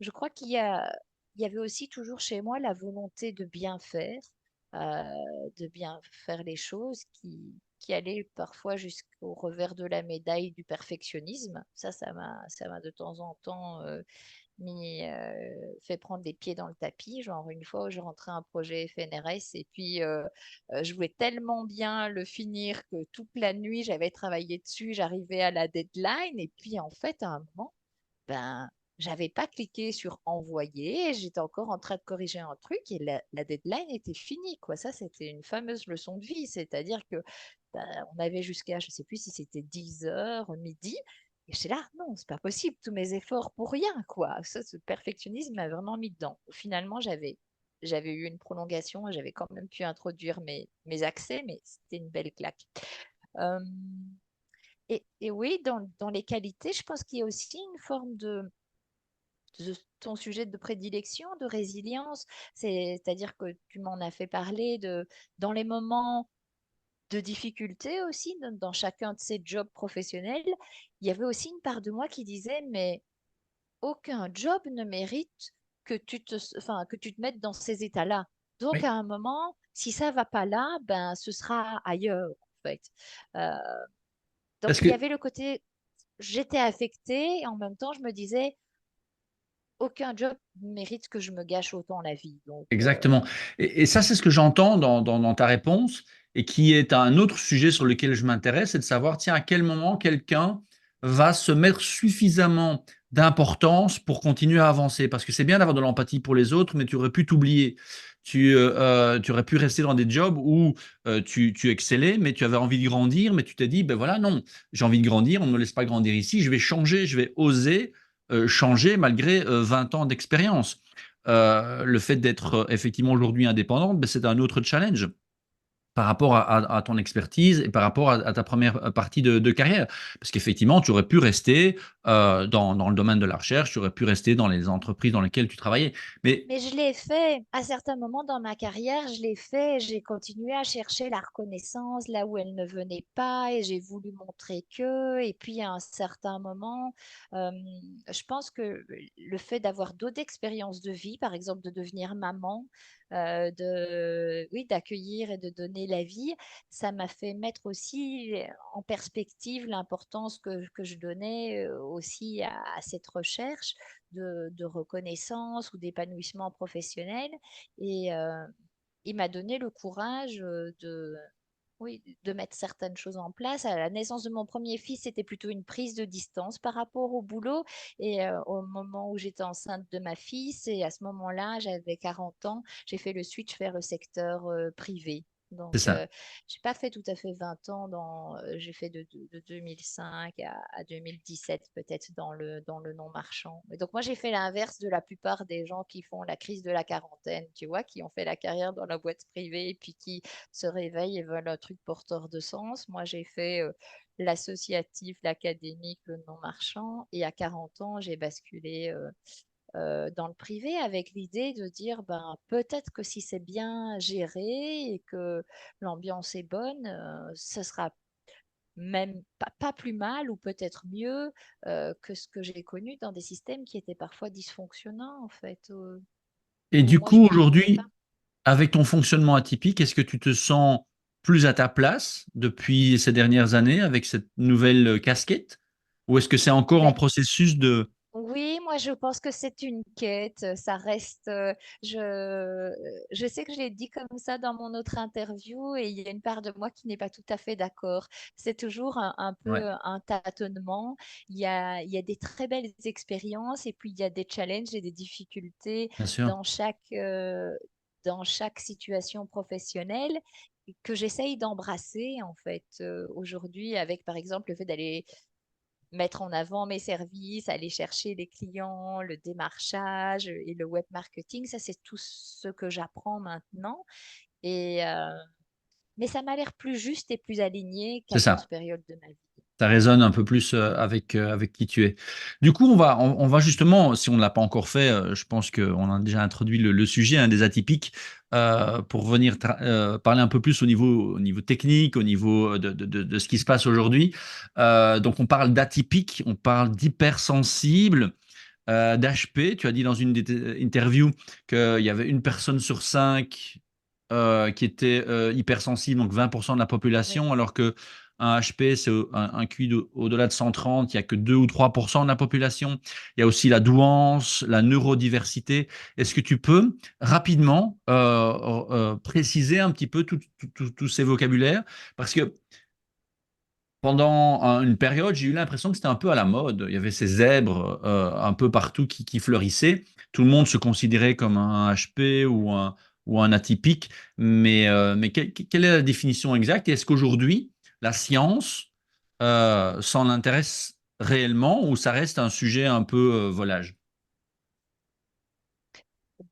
Je crois il y avait aussi toujours chez moi la volonté euh, de bien faire les choses qui allait parfois jusqu'au revers de la médaille du perfectionnisme. Ça m'a de temps en temps fait prendre les pieds dans le tapis. Genre une fois où je rentrais un projet FNRS et puis je voulais tellement bien le finir que toute la nuit j'avais travaillé dessus, j'arrivais à la deadline et puis en fait à un moment ben, j'avais pas cliqué sur envoyer, j'étais encore en train de corriger un truc et la deadline était finie, quoi. Ça, c'était une fameuse leçon de vie, c'est-à-dire que ben, on avait jusqu'à, je sais plus si c'était 10 heures, midi, et j'étais là, non, c'est pas possible, tous mes efforts pour rien, quoi. Ça, ce perfectionnisme m'a vraiment mis dedans. Finalement, j'avais eu une prolongation et j'avais quand même pu introduire mes accès, mais c'était une belle claque. Euh, et oui, dans les qualités, je pense qu'il y a aussi une forme de ton sujet de prédilection, de résilience. C'est-à-dire que tu m'en as fait parler dans les moments de difficulté aussi, dans chacun de ces jobs professionnels, il y avait aussi une part de moi qui disait, mais aucun job ne mérite que tu te mettes dans ces états-là. Donc, Oui. à un moment, si ça va pas là, ben, ce sera ailleurs, en fait. Euh, donc, Parce il y que avait le côté, j'étais affectée et en même temps, je me disais, aucun job mérite que je me gâche autant la vie. Donc, Exactement. Et ça, c'est ce que j'entends dans ta réponse et qui est un autre sujet sur lequel je m'intéresse, c'est de savoir, tiens, à quel moment quelqu'un va se mettre suffisamment d'importance pour continuer à avancer. Parce que c'est bien d'avoir de l'empathie pour les autres, mais tu aurais pu t'oublier. Tu aurais pu rester dans des jobs où tu excellais, mais tu avais envie de grandir, mais tu t'es dit, ben voilà, non, j'ai envie de grandir, on ne me laisse pas grandir ici, je vais changer, je vais oser changer malgré 20 ans d'expérience. Le fait d'être effectivement aujourd'hui indépendante, ben, c'est un autre challenge par rapport à ton expertise et par rapport à ta première partie de carrière. Parce qu'effectivement, tu aurais pu rester dans le domaine de la recherche, tu aurais pu rester dans les entreprises dans lesquelles tu travaillais. Mais mais je l'ai fait à certains moments dans ma carrière, je l'ai fait, j'ai continué à chercher la reconnaissance là où elle ne venait pas et j'ai voulu montrer que. Et puis à un certain moment, euh, je pense que le fait d'avoir d'autres expériences de vie, par exemple de devenir maman, oui, d'accueillir et de donner la vie, ça m'a fait mettre aussi en perspective l'importance que je donnais aussi à cette recherche de reconnaissance ou d'épanouissement professionnel. Et il m'a donné le courage oui, de mettre certaines choses en place. À la naissance de mon premier fils, c'était plutôt une prise de distance par rapport au boulot. Et au moment où j'étais enceinte de ma fille, et à ce moment-là, j'avais 40 ans, j'ai fait le switch vers le secteur privé. c'est Donc, ça. j'ai pas fait tout à fait 20 ans j'ai fait de 2005 à 2017 peut-être dans le non marchand. Et donc moi j'ai fait l'inverse de la plupart des gens qui font la crise de la quarantaine, tu vois, qui ont fait la carrière dans la boîte privée et puis qui se réveillent et veulent un truc porteur de sens. Moi j'ai fait l'associatif, l'académique, le non marchand et à 40 ans j'ai basculé dans le privé avec l'idée de dire ben, peut-être que si c'est bien géré et que l'ambiance est bonne, ce sera même pas plus mal ou peut-être mieux que ce que j'ai connu dans des systèmes qui étaient parfois dysfonctionnants en fait, Et où du moi je coup, m'y retrouvais pas. aujourd'hui, avec ton fonctionnement atypique, est-ce que tu te sens plus à ta place depuis ces dernières années avec cette nouvelle casquette? Ou est-ce que c'est encore en Ben, processus de... oui, moi je pense que c'est une quête, ça reste, je sais que je l'ai dit comme ça dans mon autre interview et il y a une part de moi qui n'est pas tout à fait d'accord. C'est toujours un Ouais, peu un tâtonnement. Il y a des très belles expériences et puis il y a des challenges et des difficultés bien sûr. dans dans chaque situation professionnelle que j'essaye d'embrasser en fait aujourd'hui avec par exemple le fait d'aller mettre en avant mes services, aller chercher les clients, le démarchage et le web marketing. Ça, c'est tout ce que j'apprends maintenant. Et, mais ça m'a l'air plus juste et plus aligné C'est qu'à d'autres ça. périodes de ma vie. Ça résonne un peu plus avec qui tu es. Du coup, on va justement, si on ne l'a pas encore fait, je pense qu'on a déjà introduit le sujet hein, des atypiques pour venir parler un peu plus au niveau technique, au niveau de ce qui se passe aujourd'hui. Donc, on parle d'atypiques, on parle d'hypersensibles, d'HP. Tu as dit dans une interview qu'il y avait une personne sur cinq qui était hypersensible, donc 20% de la Oui. population, alors que un HP, c'est un QI au-delà de 130, il n'y a que 2 ou 3% de la population. Il y a aussi la douance, la neurodiversité. Est-ce que tu peux rapidement préciser un petit peu tous ces vocabulaires? Parce que pendant une période, j'ai eu l'impression que c'était un peu à la mode. Il y avait ces zèbres un peu partout qui fleurissaient. Tout le monde se considérait comme un HP ou un atypique. Mais quelle est la définition exacte? Et est-ce qu'aujourd'hui, la science s'en intéresse réellement ou ça reste un sujet un peu volage?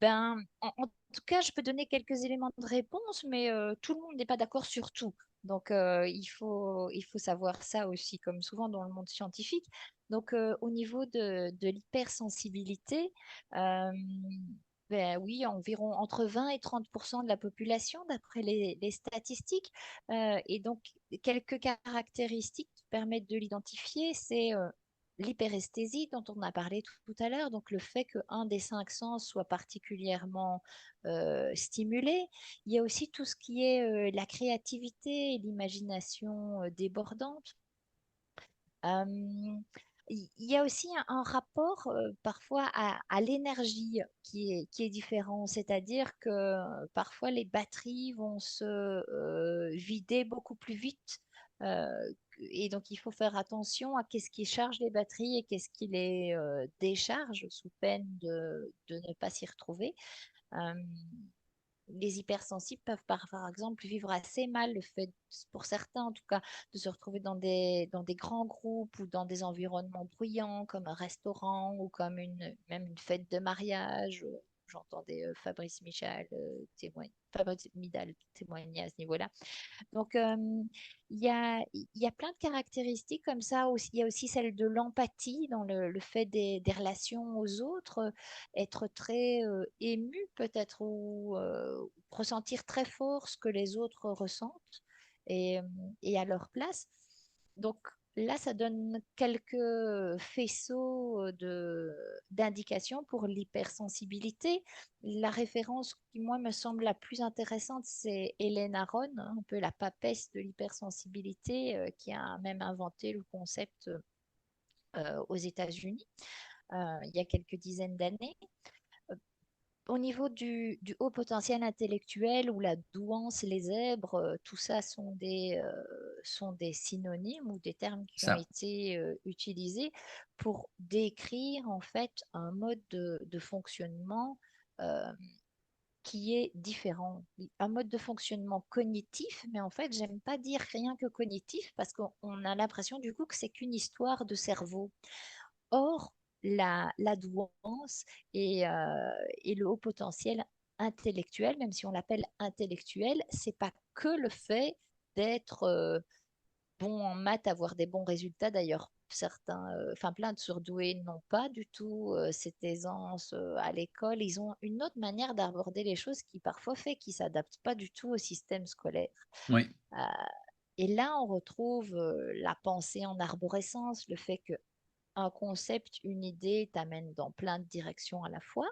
Ben, en tout cas, je peux donner quelques éléments de réponse, mais tout le monde n'est pas d'accord sur tout. Donc, il faut savoir ça aussi, comme souvent dans le monde scientifique. Donc, au niveau de l'hypersensibilité, euh, ben oui, environ entre 20 et 30% de la population, d'après les statistiques. Et donc, quelques caractéristiques qui permettent de l'identifier, c'est l'hyperesthésie dont on a parlé tout à l'heure, donc le fait qu'un des cinq sens soit particulièrement stimulé. Il y a aussi tout ce qui est la créativité et l'imagination débordante. Euh, il y a aussi un rapport parfois à l'énergie qui est différent. C'est-à-dire que parfois les batteries vont se vider beaucoup plus vite. euh, et donc il faut faire attention à qu'est-ce qui charge les batteries et qu'est-ce qui les décharge sous peine de ne pas s'y retrouver. Euh, les hypersensibles peuvent par exemple vivre assez mal le fait, pour certains en tout cas, de se retrouver dans des grands groupes ou dans des environnements bruyants comme un restaurant ou comme même une fête de mariage. J'entendais Fabrice Midal témoigner à ce niveau-là. Donc, il y a plein de caractéristiques comme ça aussi. Il y a aussi celle de l'empathie dans le fait des relations aux autres, être très ému peut-être ou ressentir très fort ce que les autres ressentent et, euh, et à leur place. Donc là, ça donne quelques faisceaux d'indications pour l'hypersensibilité. La référence qui, moi, me semble la plus intéressante, c'est Hélène Aron, hein, un peu la papesse de l'hypersensibilité, qui a même inventé le concept aux États-Unis il y a quelques dizaines d'années. Au niveau du haut potentiel intellectuel ou la douance, les zèbres, tout ça sont des synonymes ou des termes qui ont Ça. été utilisés pour décrire en fait un mode de fonctionnement euh, qui est différent. Un mode de fonctionnement cognitif, mais en fait, j'aime pas dire rien que cognitif parce qu'on a l'impression du coup que c'est qu'une histoire de cerveau. Or, la douance et le haut potentiel intellectuel, même si on l'appelle intellectuel, c'est pas que le fait d'être bon en maths, avoir des bons résultats. D'ailleurs, certains, enfin plein de surdoués n'ont pas du tout cette aisance à l'école. Ils ont une autre manière d'aborder les choses qui parfois fait qu'ils s'adaptent pas du tout au système scolaire. Oui. Euh, et là, on retrouve la pensée en arborescence, le fait que un concept, une idée t'amène dans plein de directions à la fois.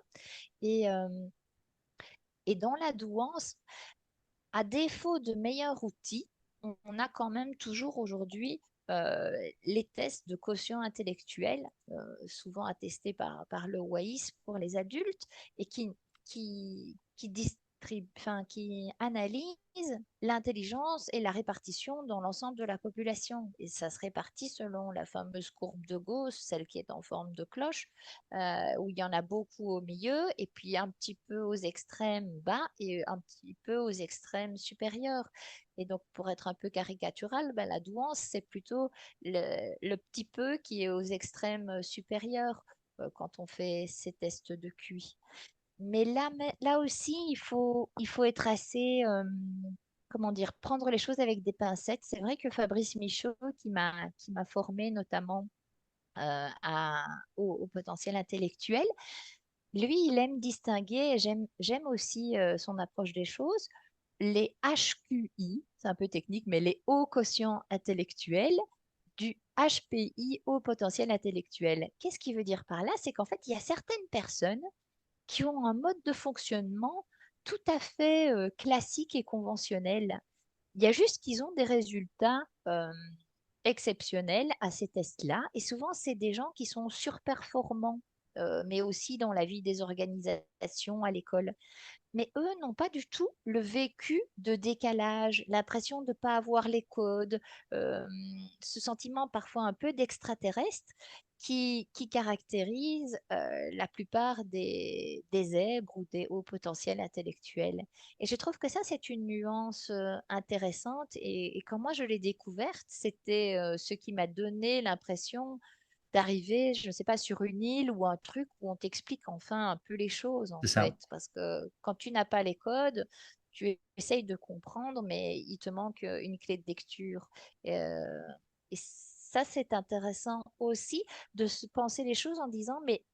Et, euh, et dans la douance, à défaut de meilleurs outils, on a quand même toujours aujourd'hui euh, les tests de quotient intellectuel, souvent attestés par le WAIS pour les adultes, et qui analysent l'intelligence et la répartition dans l'ensemble de la population. Et ça se répartit selon la fameuse courbe de Gauss, celle qui est en forme de cloche, où il y en a beaucoup au milieu, et puis un petit peu aux extrêmes bas et un petit peu aux extrêmes supérieurs. Et donc, pour être un peu caricatural, ben, la douance, c'est plutôt le petit peu qui est aux extrêmes supérieurs quand on fait ces tests de QI. Mais là aussi, il faut être assez, comment dire, prendre les choses avec des pincettes. C'est vrai que Fabrice Michaud, qui m'a formé notamment au potentiel intellectuel, lui, il aime distinguer, et j'aime aussi son approche des choses, les HQI, c'est un peu technique, mais les hauts quotients intellectuels du HPI, haut potentiel intellectuel. Qu'est-ce qu'il veut dire par là? C'est qu'en fait, il y a certaines personnes qui ont un mode de fonctionnement tout à fait classique et conventionnel. Il y a juste qu'ils ont des résultats exceptionnels à ces tests-là. Et souvent, c'est des gens qui sont surperformants, mais aussi dans la vie des organisations, à l'école. Mais eux n'ont pas du tout le vécu de décalage, l'impression de ne pas avoir les codes, euh, ce sentiment parfois un peu d'extraterrestre qui caractérise la plupart des zèbres ou des hauts potentiels intellectuels. Et je trouve que ça, c'est une nuance intéressante. Et quand moi je l'ai découverte, c'était ce qui m'a donné l'impression d'arriver, je ne sais pas, sur une île ou un truc où on t'explique enfin un peu les choses, en C'est fait. ça. Parce que quand tu n'as pas les codes, tu essayes de comprendre, mais il te manque une clé de lecture. Et ça, c'est intéressant aussi de se penser les choses en disant, mais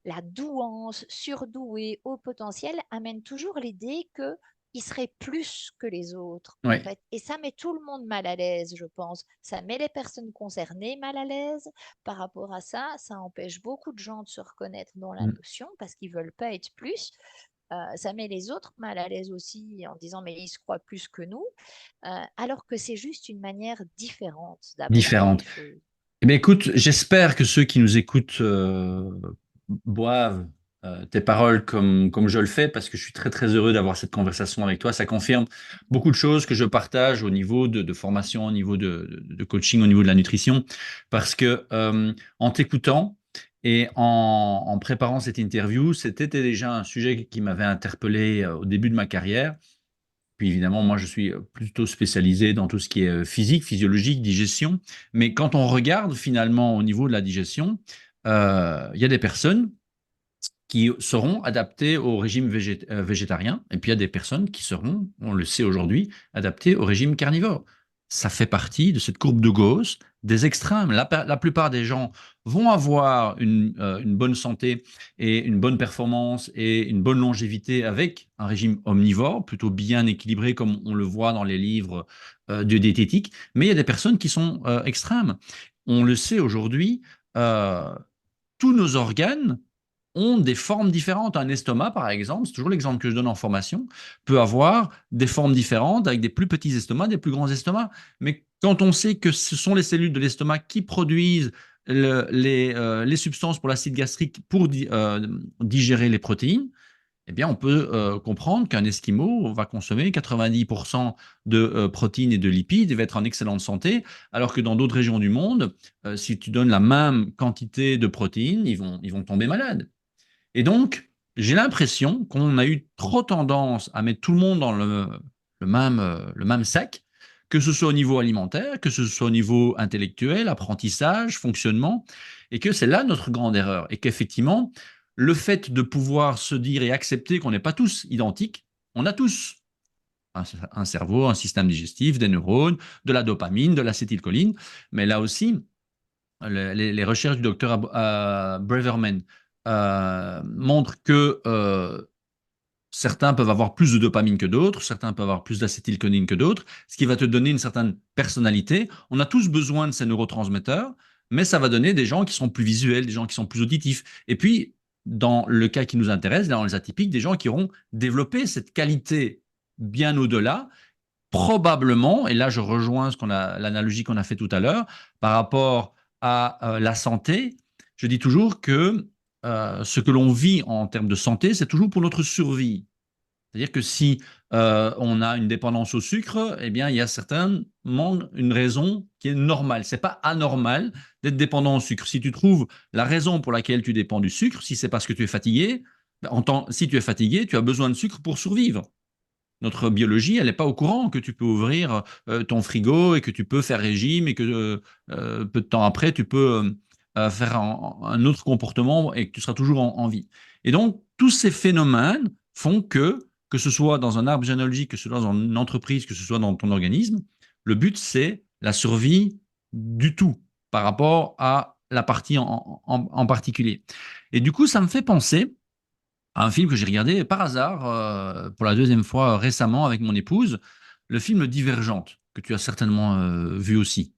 la douance, surdoué, haut potentiel amène toujours l'idée que il serait plus que les autres, en Oui. fait. Et ça met tout le monde mal à l'aise, je pense. Ça met les personnes concernées mal à l'aise. Par rapport à ça, ça empêche beaucoup de gens de se reconnaître dans la Mm. notion parce qu'ils veulent pas être plus. Ça met les autres mal à l'aise aussi en disant mais ils se croient plus que nous, alors que c'est juste une manière différente d'aborder les Différente. choses. Eh bien, écoute, j'espère que ceux qui nous écoutent boivent tes paroles comme je le fais, parce que je suis très très heureux d'avoir cette conversation avec toi. Ça confirme beaucoup de choses que je partage au niveau de formation, au niveau de coaching, au niveau de la nutrition, parce que en t'écoutant et en préparant cette interview, c'était déjà un sujet qui m'avait interpellé au début de ma carrière. Puis évidemment, moi, je suis plutôt spécialisé dans tout ce qui est physique, physiologique, digestion. Mais quand on regarde finalement au niveau de la digestion, il y a des personnes qui seront adaptées au régime végétarien, et puis il y a des personnes qui seront, on le sait aujourd'hui, adaptées au régime carnivore. Ça fait partie de cette courbe de Gauss des extrêmes. La plupart des gens vont avoir une bonne santé et une bonne performance et une bonne longévité avec un régime omnivore, plutôt bien équilibré comme on le voit dans les livres de diététique, mais il y a des personnes qui sont extrêmes. On le sait aujourd'hui, euh, tous nos organes ont des formes différentes. Un estomac, par exemple, c'est toujours l'exemple que je donne en formation, peut avoir des formes différentes avec des plus petits estomacs, des plus grands estomacs. Mais quand on sait que ce sont les cellules de l'estomac qui produisent les substances pour l'acide gastrique pour digérer les protéines, eh bien, on peut comprendre qu'un Esquimau va consommer 90% de protéines et de lipides et va être en excellente santé, alors que dans d'autres régions du monde, si tu donnes la même quantité de protéines, ils vont tomber malades. Et donc, j'ai l'impression qu'on a eu trop tendance à mettre tout le monde dans le même sac, que ce soit au niveau alimentaire, que ce soit au niveau intellectuel, apprentissage, fonctionnement, et que c'est là notre grande erreur. Et qu'effectivement, le fait de pouvoir se dire et accepter qu'on n'est pas tous identiques, on a tous un cerveau, un système digestif, des neurones, de la dopamine, de l'acétylcholine, mais là aussi, les recherches du docteur Braverman montrent que certains peuvent avoir plus de dopamine que d'autres, certains peuvent avoir plus d'acétylcholine que d'autres, ce qui va te donner une certaine personnalité. On a tous besoin de ces neurotransmetteurs, mais ça va donner des gens qui sont plus visuels, des gens qui sont plus auditifs. Et puis, dans le cas qui nous intéresse, dans les atypiques, des gens qui auront développé cette qualité bien au-delà, probablement, et là je rejoins l'analogie qu'on a fait tout à l'heure, par rapport à la santé, je dis toujours que ce que l'on vit en termes de santé, c'est toujours pour notre survie. C'est-à-dire que si on a une dépendance au sucre, eh bien, il y a certainement une raison qui est normale. C'est pas anormal d'être dépendant au sucre. Si tu trouves la raison pour laquelle tu dépends du sucre, si c'est parce que tu es fatigué, si tu es fatigué, tu as besoin de sucre pour survivre. Notre biologie, elle n'est pas au courant que tu peux ouvrir ton frigo et que tu peux faire régime et que peu de temps après, tu peux faire un autre comportement et que tu seras toujours en vie. Et donc, tous ces phénomènes font que ce soit dans un arbre généalogique, que ce soit dans une entreprise, que ce soit dans ton organisme, le but, c'est la survie du tout par rapport à la partie en particulier. Et du coup, ça me fait penser à un film que j'ai regardé par hasard pour la deuxième fois récemment avec mon épouse, le film Divergente, que tu as certainement vu aussi.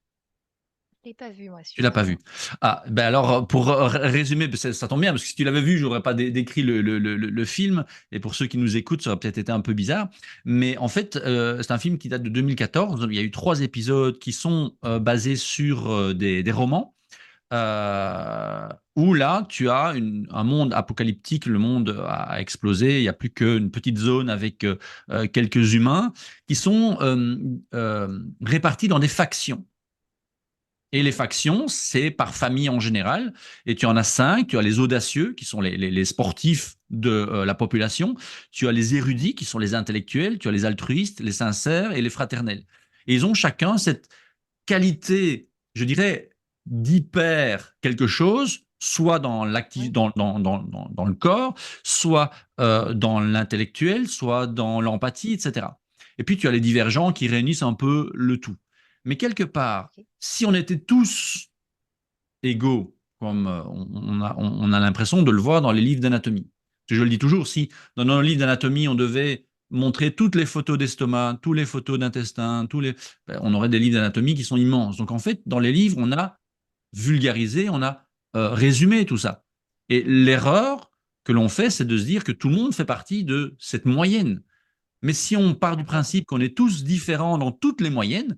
Je l'ai pas vu, moi, Tu l'as celui-là, pas non. vu. Ah, ben alors, pour résumer, ça tombe bien, parce que si tu l'avais vu, j'aurais pas décrit le film, et pour ceux qui nous écoutent, ça aurait peut-être été un peu bizarre. Mais en fait, c'est un film qui date de 2014. Il y a eu 3 épisodes qui sont basés sur des romans. Où là, tu as un monde apocalyptique, le monde a explosé, il n'y a plus qu'une petite zone avec quelques humains qui sont répartis dans des factions. Et les factions, c'est par famille en général. Et tu en as 5. Tu as les audacieux, qui sont les sportifs de la population. Tu as les érudits, qui sont les intellectuels. Tu as les altruistes, les sincères et les fraternels. Et ils ont chacun cette qualité, je dirais, d'hyper quelque chose, soit Ouais. dans le corps, soit dans l'intellectuel, soit dans l'empathie, etc. Et puis tu as les divergents qui réunissent un peu le tout. Mais quelque part, Ok. si on était tous égaux, comme on a l'impression de le voir dans les livres d'anatomie. Je le dis toujours, si dans nos livres d'anatomie, on devait montrer toutes les photos d'estomac, toutes les photos d'intestin, on aurait des livres d'anatomie qui sont immenses. Donc en fait, dans les livres, on a vulgarisé, on a résumé tout ça. Et l'erreur que l'on fait, c'est de se dire que tout le monde fait partie de cette moyenne. Mais si on part du D'accord. principe qu'on est tous différents dans toutes les moyennes,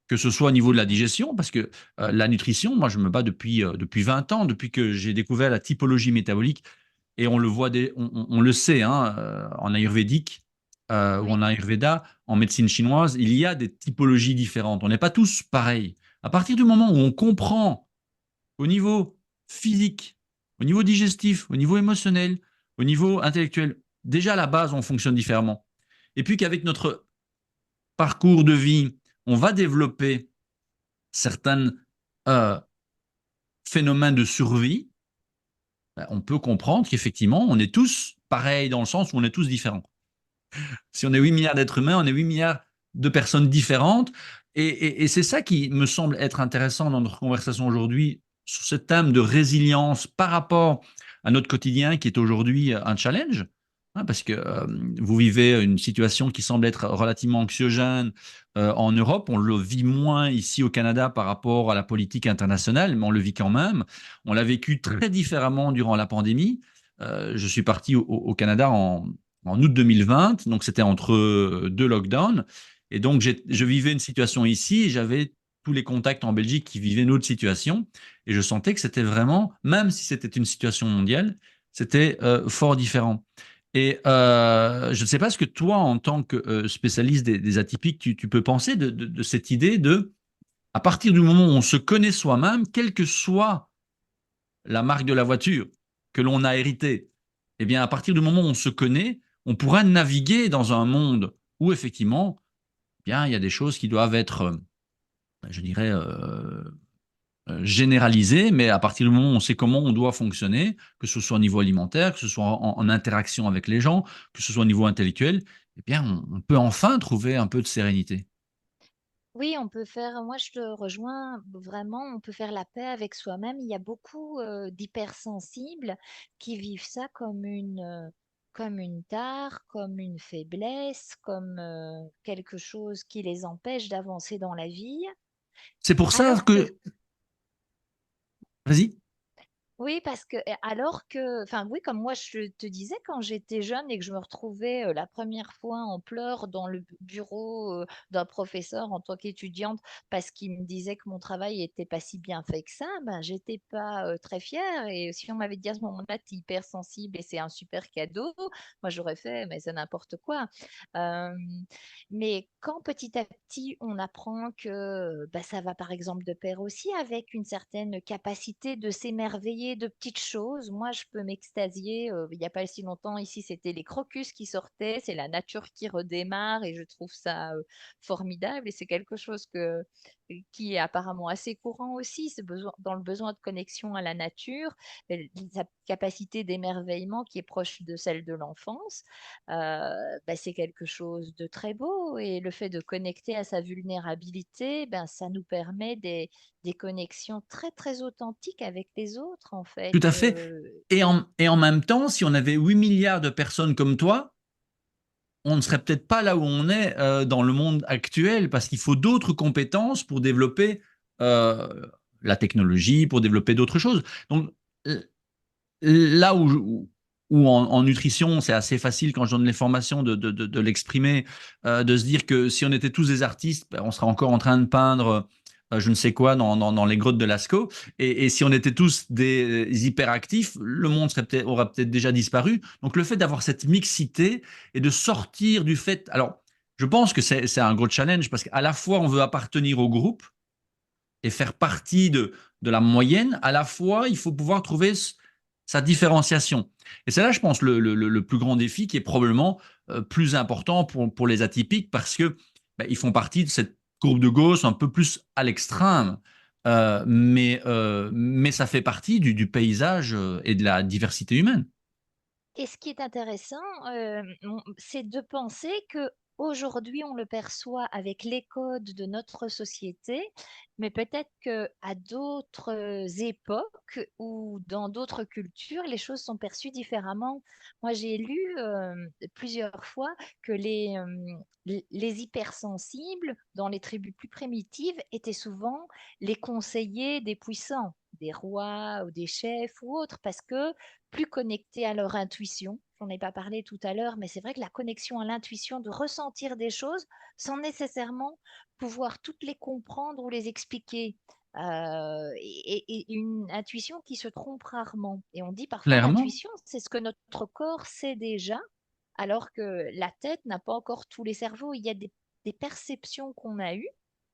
Que ce soit au niveau de la digestion, parce que la nutrition, moi je me bats depuis 20 ans, depuis que j'ai découvert la typologie métabolique, et on le voit, on le sait, hein, en ayurvédique ou Oui, en ayurveda, en médecine chinoise, il y a des typologies différentes. On n'est pas tous pareils. À partir du moment où on comprend au niveau physique, au niveau digestif, au niveau émotionnel, au niveau intellectuel, déjà à la base, on fonctionne différemment. Et puis qu'avec notre parcours de vie, on va développer certains euh, phénomènes de survie, ben, on peut comprendre qu'effectivement, on est tous pareils dans le sens où on est tous différents. Si on est 8 milliards d'êtres humains, on est 8 milliards de personnes différentes. Et c'est ça qui me semble être intéressant dans notre conversation aujourd'hui sur ce thème de résilience par rapport à notre quotidien qui est aujourd'hui un challenge. Hein, parce que vous vivez une situation qui semble être relativement anxiogène en Europe. On le vit moins ici au Canada par rapport à la politique internationale, mais on le vit quand même. On l'a vécu très différemment durant la pandémie. Je suis parti au Canada en août 2020, donc c'était entre deux lockdowns. Et donc, je vivais une situation ici et j'avais tous les contacts en Belgique qui vivaient une autre situation. Et je sentais que c'était vraiment, même si c'était une situation mondiale, c'était fort différent. Et je ne sais pas ce que toi, en tant que spécialiste des atypiques, tu peux penser de cette idée de, à partir du moment où on se connaît soi-même, quelle que soit la marque de la voiture que l'on a héritée, eh bien, à partir du moment où on se connaît, on pourra naviguer dans un monde où, effectivement, eh bien, il y a des choses qui doivent être, je dirais, généralisées, mais à partir du moment où on sait comment on doit fonctionner, que ce soit au niveau alimentaire, que ce soit en interaction avec les gens, que ce soit au niveau intellectuel, eh bien, on peut enfin trouver un peu de sérénité. oui, on peut faire, moi je te rejoins vraiment, on peut faire la paix avec soi-même. Il y a beaucoup d'hypersensibles qui vivent ça comme une tare, comme une faiblesse, comme quelque chose qui les empêche d'avancer dans la vie. C'est pour ça Alors que que... Vas-y. Oui, parce que alors que, enfin oui, comme moi je te disais, quand j'étais jeune et que je me retrouvais la première fois en pleurs dans le bureau d'un professeur en tant qu'étudiante parce qu'il me disait que mon travail était pas si bien fait que ça, ben j'étais pas très fière. Et si on m'avait dit à ce moment-là, t'es hypersensible et c'est un super cadeau, moi j'aurais fait, mais c'est n'importe quoi. Euh, mais quand petit à petit on apprend que bah, ça va par exemple de pair aussi avec une certaine capacité de s'émerveiller de petites choses. Moi, je peux m'extasier. Il n'y a pas si longtemps, ici, c'était les crocus qui sortaient, c'est la nature qui redémarre et je trouve ça formidable et c'est quelque chose qui est apparemment assez courant aussi, dans le besoin de connexion à la nature, sa capacité d'émerveillement qui est proche de celle de l'enfance. Bah, c'est quelque chose de très beau et le fait de connecter à sa vulnérabilité, ben, ça nous permet des connexions très, très authentiques avec les autres, en fait. Tout à fait. Et en même temps, si on avait 8 milliards de personnes comme toi, on ne serait peut-être pas là où on est dans le monde actuel parce qu'il faut d'autres compétences pour développer euh, la technologie, pour développer d'autres choses. Donc là où en nutrition, c'est assez facile quand je donne les formations de l'exprimer, de se dire que si on était tous des artistes, ben, on serait encore en train de peindre je ne sais quoi dans les grottes de Lascaux. Et si on était tous des hyperactifs, le monde aurait peut-être déjà disparu. Donc le fait d'avoir cette mixité et de sortir du fait... Alors, je pense que c'est un gros challenge parce qu'à la fois, on veut appartenir au groupe et faire partie de la moyenne, à la fois, il faut pouvoir trouver sa différenciation. Et c'est là, je pense, le plus grand défi qui est probablement plus important pour les atypiques parce que ben, ils font partie de cette courbe de Gauss un peu plus à l'extrême. Mais ça fait partie du paysage et de la diversité humaine. Et ce qui est intéressant, c'est de penser que aujourd'hui, on le perçoit avec les codes de notre société Mais peut-être qu'à d'autres époques ou dans d'autres cultures, les choses sont perçues différemment. Moi, j'ai lu plusieurs fois que les hypersensibles, dans les tribus plus primitives, étaient souvent les conseillers des puissants, des rois ou des chefs ou autres, parce que plus connectés à leur intuition. J'en ai pas parlé tout à l'heure, mais c'est vrai que la connexion à l'intuition, de ressentir des choses sans nécessairement pouvoir toutes les comprendre ou les expliquer. Et une intuition qui se trompe rarement. Et on dit parfois Clairement. l'intuition, c'est ce que notre corps sait déjà, alors que la tête n'a pas encore tous les cerveaux. Il y a des perceptions qu'on a eues,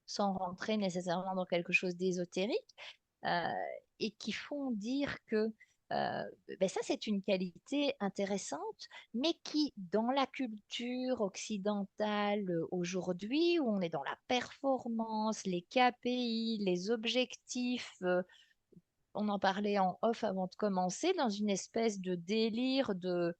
sans rentrer nécessairement dans quelque chose d'ésotérique, euh, et qui font dire que ben ça, c'est une qualité intéressante, mais qui, dans la culture occidentale aujourd'hui, où on est dans la performance, les KPI, les objectifs, on en parlait en off avant de commencer, dans une espèce de délire de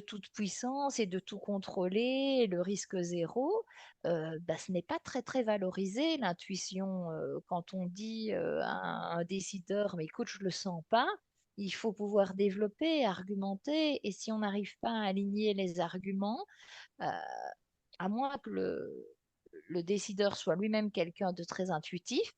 toute puissance et de tout contrôler, le risque zéro, bah, ce n'est pas très très valorisé, l'intuition. Quand on dit à un décideur, mais écoute, je le sens pas, il faut pouvoir développer, argumenter, et si on n'arrive pas à aligner les arguments, euh, à moins que le décideur soit lui-même quelqu'un de très intuitif,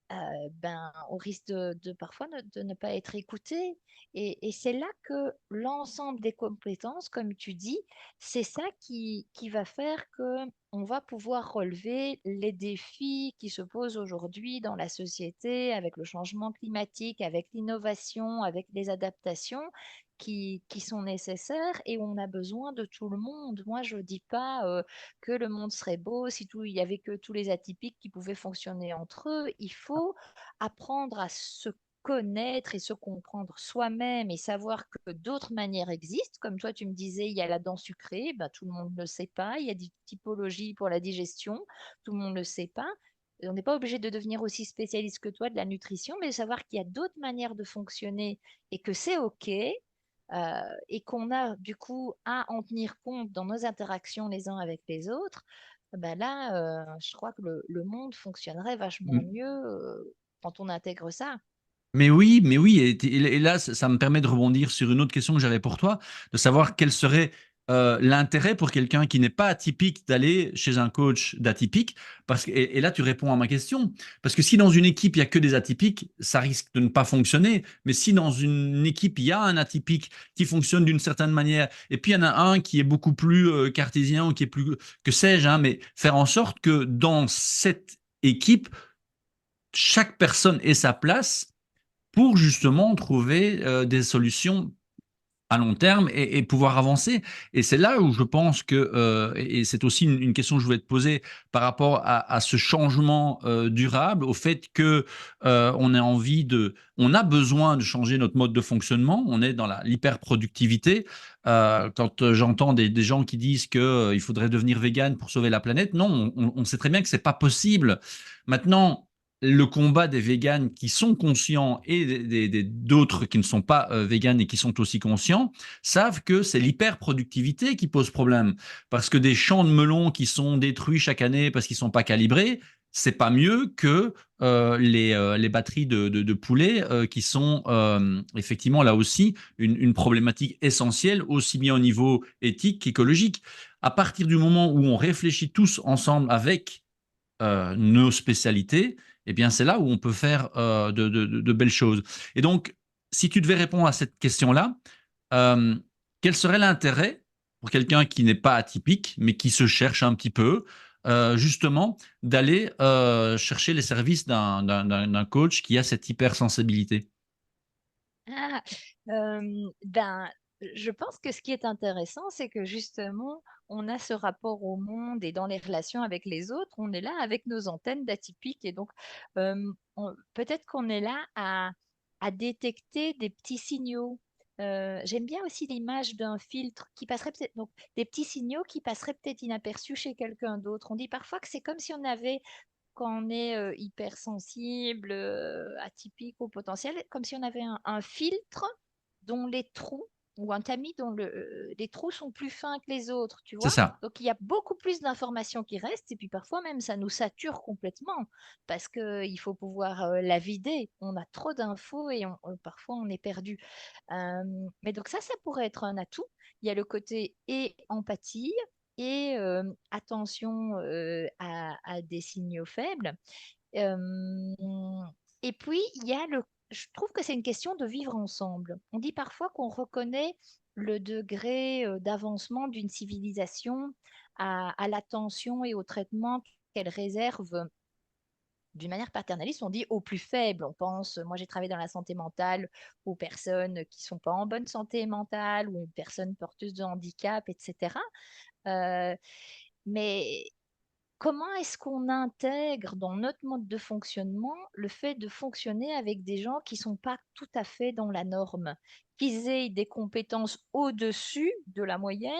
ben, on risque de parfois de ne pas être écouté. Et c'est là que l'ensemble des compétences, comme tu dis, c'est ça qui va faire que on va pouvoir relever les défis qui se posent aujourd'hui dans la société, avec le changement climatique, avec l'innovation, avec les adaptations qui sont nécessaires, et on a besoin de tout le monde. Moi, je ne dis pas que le monde serait beau si il y avait que tous les atypiques qui pouvaient fonctionner entre eux. Il faut apprendre à se connaître et se comprendre soi-même et savoir que d'autres manières existent. Comme toi, tu me disais, il y a la dent sucrée, ben, tout le monde ne le sait pas. Il y a des typologies pour la digestion, tout le monde ne le sait pas. Et on n'est pas obligé de devenir aussi spécialiste que toi de la nutrition, mais de savoir qu'il y a d'autres manières de fonctionner et que c'est OK, et qu'on a du coup à en tenir compte dans nos interactions les uns avec les autres. Ben là, je crois que le monde fonctionnerait vachement mieux quand on intègre ça. Mais oui, et là, ça me permet de rebondir sur une autre question que j'avais pour toi, de savoir quel serait l'intérêt pour quelqu'un qui n'est pas atypique d'aller chez un coach d'atypique. Et là, tu réponds à ma question. Parce que si dans une équipe, il n'y a que des atypiques, ça risque de ne pas fonctionner. Mais si dans une équipe, il y a un atypique qui fonctionne d'une certaine manière, et puis il y en a un qui est beaucoup plus cartésien ou qui est plus, que sais-je, hein, mais faire en sorte que dans cette équipe, chaque personne ait sa place pour justement trouver des solutions à long terme et pouvoir avancer. Et c'est là où je pense que, et c'est aussi une question que je voulais te poser par rapport à ce changement durable, au fait que on a besoin de changer notre mode de fonctionnement. On est dans l'hyperproductivité. Quand j'entends des gens qui disent qu'il faudrait devenir vegan pour sauver la planète, non, on sait très bien que c'est pas possible. Maintenant, le combat des véganes qui sont conscients et d'autres qui ne sont pas véganes et qui sont aussi conscients savent que c'est l'hyperproductivité qui pose problème. Parce que des champs de melons qui sont détruits chaque année parce qu'ils ne sont pas calibrés, c'est pas mieux que les batteries de poulets qui sont effectivement là aussi une problématique essentielle, aussi bien au niveau éthique qu'écologique. À partir du moment où on réfléchit tous ensemble avec nos spécialités, eh bien, c'est là où on peut faire de belles choses. Et donc, si tu devais répondre à cette question-là, euh, quel serait l'intérêt pour quelqu'un qui n'est pas atypique, mais qui se cherche un petit peu, justement, d'aller chercher les services d'un coach qui a cette hypersensibilité? Ah, ben, je pense que ce qui est intéressant, c'est que justement, on a ce rapport au monde et dans les relations avec les autres, on est là avec nos antennes d'atypiques, et donc peut-être qu'on est là à détecter des petits signaux. J'aime bien aussi l'image d'un filtre qui passerait peut-être, donc des petits signaux qui passeraient peut-être inaperçus chez quelqu'un d'autre. On dit parfois que c'est comme si on avait, quand on est hypersensible, atypique au potentiel, comme si on avait un filtre dont les trous ou un tamis dont les trous sont plus fins que les autres, tu C'est vois? ça. Donc il y a beaucoup plus d'informations qui restent et puis parfois même ça nous sature complètement parce qu'il faut pouvoir la vider. On a trop d'infos et parfois on est perdu. Mais donc ça pourrait être un atout. Il y a le côté et empathie et attention à des signaux faibles. Et puis, je trouve que c'est une question de vivre ensemble. On dit parfois qu'on reconnaît le degré d'avancement d'une civilisation à l'attention et au traitement qu'elle réserve d'une manière paternaliste. On dit aux plus faibles. On pense, moi j'ai travaillé dans la santé mentale, aux personnes qui sont pas en bonne santé mentale ou aux personnes porteuses de handicap, etc. Euh, mais comment est-ce qu'on intègre dans notre mode de fonctionnement le fait de fonctionner avec des gens qui ne sont pas tout à fait dans la norme, qu'ils aient des compétences au-dessus de la moyenne,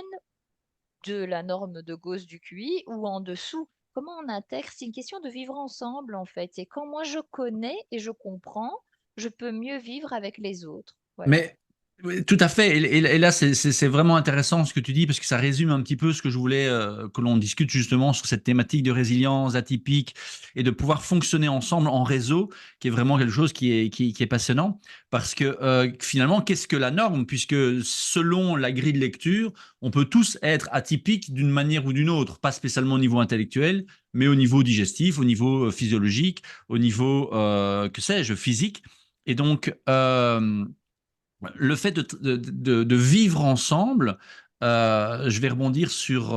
de la norme de Gauss du QI ou en dessous? Comment on intègre? C'est une question de vivre ensemble en fait. Et quand moi je connais et je comprends, je peux mieux vivre avec les autres. Voilà. Mais oui, tout à fait. Et là, c'est vraiment intéressant ce que tu dis parce que ça résume un petit peu ce que je voulais que l'on discute justement sur cette thématique de résilience atypique et de pouvoir fonctionner ensemble en réseau, qui est vraiment quelque chose qui est passionnant. Parce que finalement, qu'est-ce que la norme? Puisque selon la grille de lecture, on peut tous être atypiques d'une manière ou d'une autre, pas spécialement au niveau intellectuel, mais au niveau digestif, au niveau physiologique, au niveau, que sais-je, physique. Et donc, le fait de vivre ensemble, je vais rebondir sur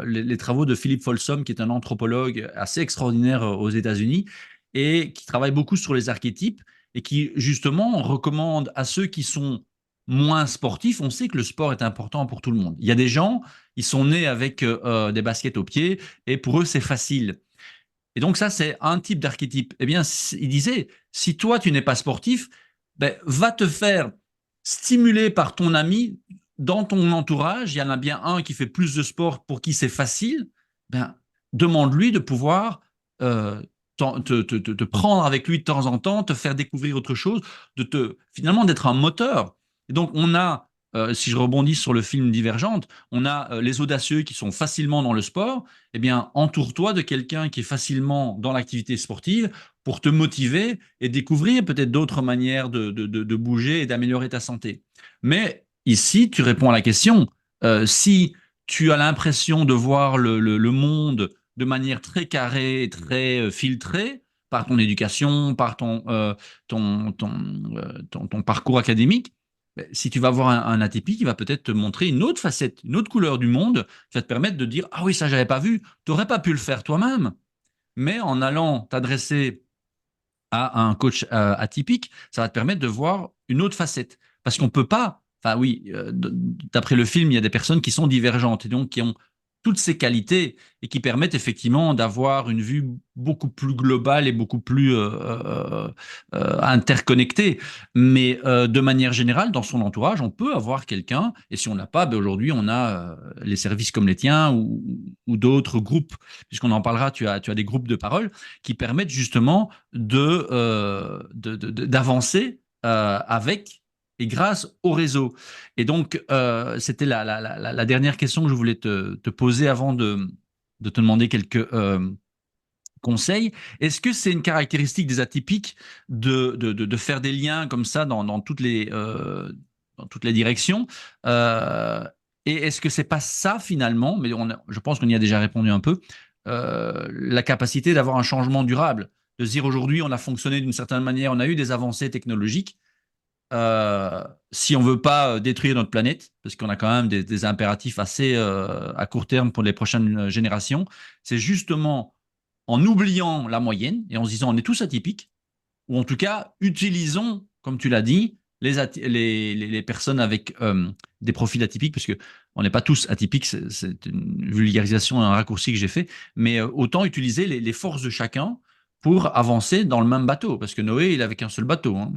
les travaux de Philippe Folsom, qui est un anthropologue assez extraordinaire aux États-Unis et qui travaille beaucoup sur les archétypes et qui justement recommande à ceux qui sont moins sportifs. On sait que le sport est important pour tout le monde. Il y a des gens, ils sont nés avec des baskets aux pieds et pour eux c'est facile. Et donc ça c'est un type d'archétype. Eh bien, il disait, si toi tu n'es pas sportif, ben, va te faire stimuler par ton ami dans ton entourage. Il y en a bien un qui fait plus de sport pour qui c'est facile. Ben, demande-lui de pouvoir euh, te prendre avec lui de temps en temps, te faire découvrir autre chose, finalement d'être un moteur. Et donc on a, si je rebondis sur le film Divergente, on a les audacieux qui sont facilement dans le sport. Eh bien, entoure-toi de quelqu'un qui est facilement dans l'activité sportive pour te motiver et découvrir peut-être d'autres manières de bouger et d'améliorer ta santé. Mais ici, tu réponds à la question. Si tu as l'impression de voir le monde de manière très carrée, très filtrée, par ton éducation, par ton parcours académique, ben, si tu vas voir un atypique, il va peut-être te montrer une autre facette, une autre couleur du monde, qui va te permettre de dire, ah oui, ça, j'avais pas vu. Tu n'aurais pas pu le faire toi-même. Mais en allant t'adresser à un coach atypique, ça va te permettre de voir une autre facette. Parce qu'on peut pas, enfin oui, d'après le film, il y a des personnes qui sont divergentes et donc qui ont toutes ces qualités et qui permettent effectivement d'avoir une vue beaucoup plus globale et beaucoup plus interconnectée. Mais de manière générale, dans son entourage, on peut avoir quelqu'un, et si on n'a pas, ben aujourd'hui, on a les services comme les tiens ou d'autres groupes, puisqu'on en parlera, tu as des groupes de parole qui permettent justement d'avancer avec et grâce au réseau. Et donc, c'était la dernière question que je voulais te poser avant de te demander quelques conseils. Est-ce que c'est une caractéristique des atypiques de faire des liens comme ça dans toutes les directions et est-ce que c'est pas ça finalement, mais je pense qu'on y a déjà répondu un peu, la capacité d'avoir un changement durable, de se dire aujourd'hui on a fonctionné d'une certaine manière, on a eu des avancées technologiques, si on veut pas détruire notre planète, parce qu'on a quand même des impératifs assez à court terme pour les prochaines générations, c'est justement en oubliant la moyenne et en se disant on est tous atypiques, ou en tout cas utilisons, comme tu l'as dit, les personnes avec des profils atypiques, parce que on n'est pas tous atypiques, c'est une vulgarisation, un raccourci que j'ai fait, mais autant utiliser les forces de chacun pour avancer dans le même bateau, parce que Noé, il avait qu'un seul bateau. Hein.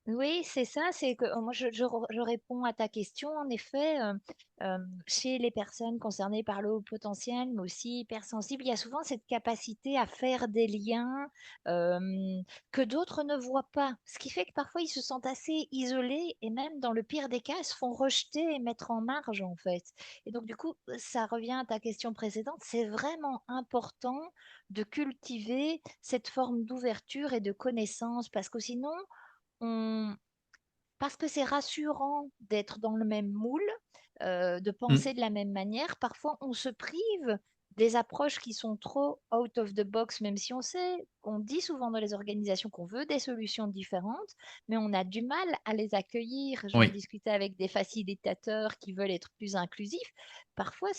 Oui, c'est ça, c'est que moi je réponds à ta question. En effet, chez les personnes concernées par le haut potentiel, mais aussi hypersensibles, il y a souvent cette capacité à faire des liens, que d'autres ne voient pas. Ce qui fait que parfois ils se sentent assez isolés et même dans le pire des cas, se font rejeter et mettre en marge, en fait. Et donc du coup, ça revient à ta question précédente, c'est vraiment important de cultiver cette forme d'ouverture et de connaissance parce que sinon on parce que c'est rassurant d'être dans le même moule, de Mm. penser de la même manière. Parfois, on se prive des approches qui sont trop out of the box, même si on dit souvent dans les organisations qu'on veut des solutions différentes, mais on a du mal à les accueillir. J'en Oui. discutais avec des facilitateurs qui veulent être plus inclusifs. Parfois,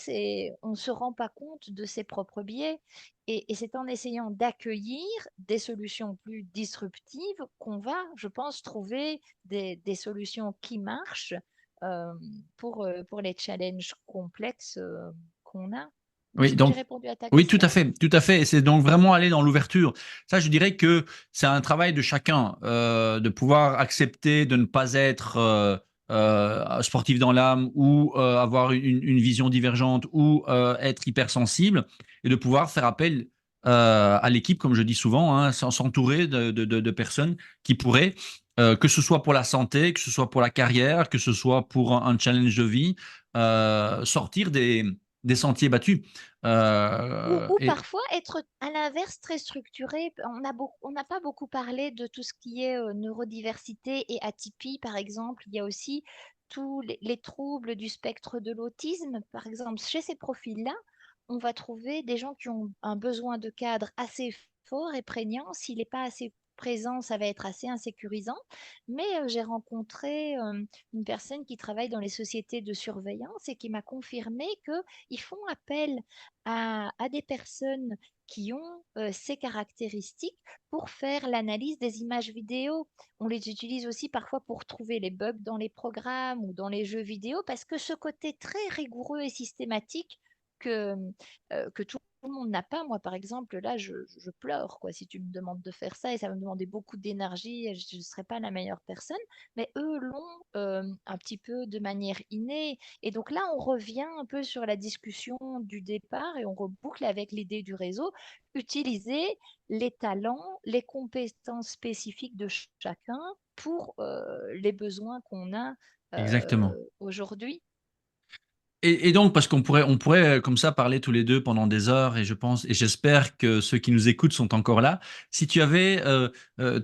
on ne se rend pas compte de ses propres biais. Et c'est en essayant d'accueillir des solutions plus disruptives qu'on va, je pense, trouver des solutions qui marchent euh, pour les challenges complexes qu'on a. Oui, Est-ce que j'ai donc répondu à ta oui, tout question? à fait, tout à fait. Et c'est donc vraiment aller dans l'ouverture. Ça, je dirais que c'est un travail de chacun, de pouvoir accepter de ne pas être sportif dans l'âme ou avoir une vision divergente ou être hypersensible et de pouvoir faire appel à l'équipe, comme je dis souvent, hein, s'entourer de personnes qui pourraient, que ce soit pour la santé, que ce soit pour la carrière, que ce soit pour un challenge de vie, sortir des sentiers battus. Ou Et parfois être à l'inverse très structuré. On n'a pas beaucoup parlé de tout ce qui est neurodiversité et atypie, par exemple. Il y a aussi tous les troubles du spectre de l'autisme. Par exemple, chez ces profils-là, on va trouver des gens qui ont un besoin de cadre assez fort et prégnant. S'il n'est pas assez présent, ça va être assez insécurisant. Mais j'ai rencontré une personne qui travaille dans les sociétés de surveillance et qui m'a confirmé qu'ils font appel à des personnes qui ont ces caractéristiques pour faire l'analyse des images vidéo. On les utilise aussi parfois pour trouver les bugs dans les programmes ou dans les jeux vidéo parce que ce côté très rigoureux et systématique que tout le monde n'a pas. Moi, par exemple, là, je pleure quoi, si tu me demandes de faire ça et ça va me demander beaucoup d'énergie et je ne serai pas la meilleure personne. Mais eux l'ont un petit peu de manière innée. Et donc là, on revient un peu sur la discussion du départ et on reboucle avec l'idée du réseau. Utiliser les talents, les compétences spécifiques de chacun pour les besoins qu'on a exactement. aujourd'hui. Et donc, parce on pourrait comme ça parler tous les deux pendant des heures, et je pense, et j'espère que ceux qui nous écoutent sont encore là. Si tu avais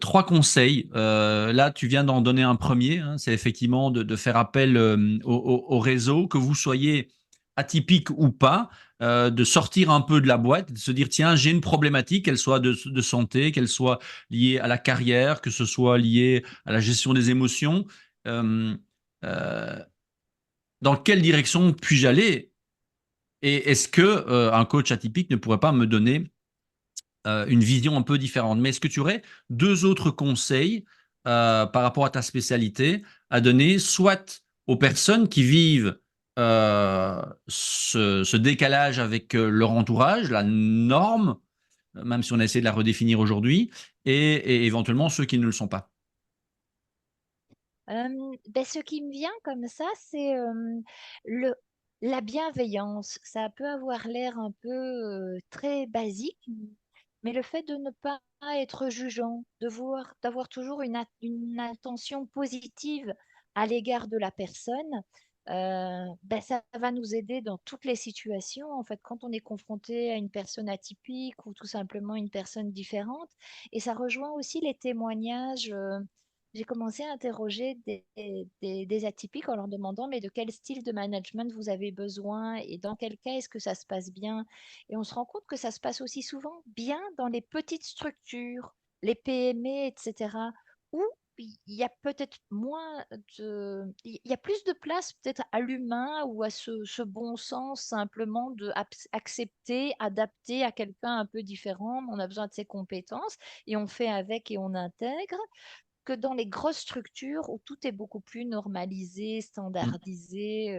trois conseils, là, tu viens d'en donner un premier, hein, c'est effectivement de faire appel au réseau, que vous soyez atypique ou pas, de sortir un peu de la boîte, de se dire, tiens, j'ai une problématique, qu'elle soit de santé, qu'elle soit liée à la carrière, que ce soit liée à la gestion des émotions. Euh, euh, dans quelle direction puis-je aller? Et est-ce que un coach atypique ne pourrait pas me donner une vision un peu différente? Mais est-ce que tu aurais deux autres conseils par rapport à ta spécialité à donner, soit aux personnes qui vivent ce décalage avec leur entourage, la norme, même si on a essayé de la redéfinir aujourd'hui, et éventuellement ceux qui ne le sont pas? Ben, ce qui me vient comme ça, c'est le, la bienveillance. Ça peut avoir l'air un peu très basique, mais le fait de ne pas être jugeant, d'avoir toujours une intention positive à l'égard de la personne, ben, ça va nous aider dans toutes les situations. En fait, quand on est confronté à une personne atypique ou tout simplement une personne différente, et ça rejoint aussi les témoignages. J'ai commencé à interroger des atypiques en leur demandant mais de quel style de management vous avez besoin et dans quel cas est-ce que ça se passe bien. Et on se rend compte que ça se passe aussi souvent bien dans les petites structures, les PME, etc., où il y a peut-être il y a plus de place peut-être à l'humain ou à ce bon sens simplement de accepter, adapter à quelqu'un un peu différent. On a besoin de ses compétences et on fait avec et on intègre que dans les grosses structures où tout est beaucoup plus normalisé, standardisé,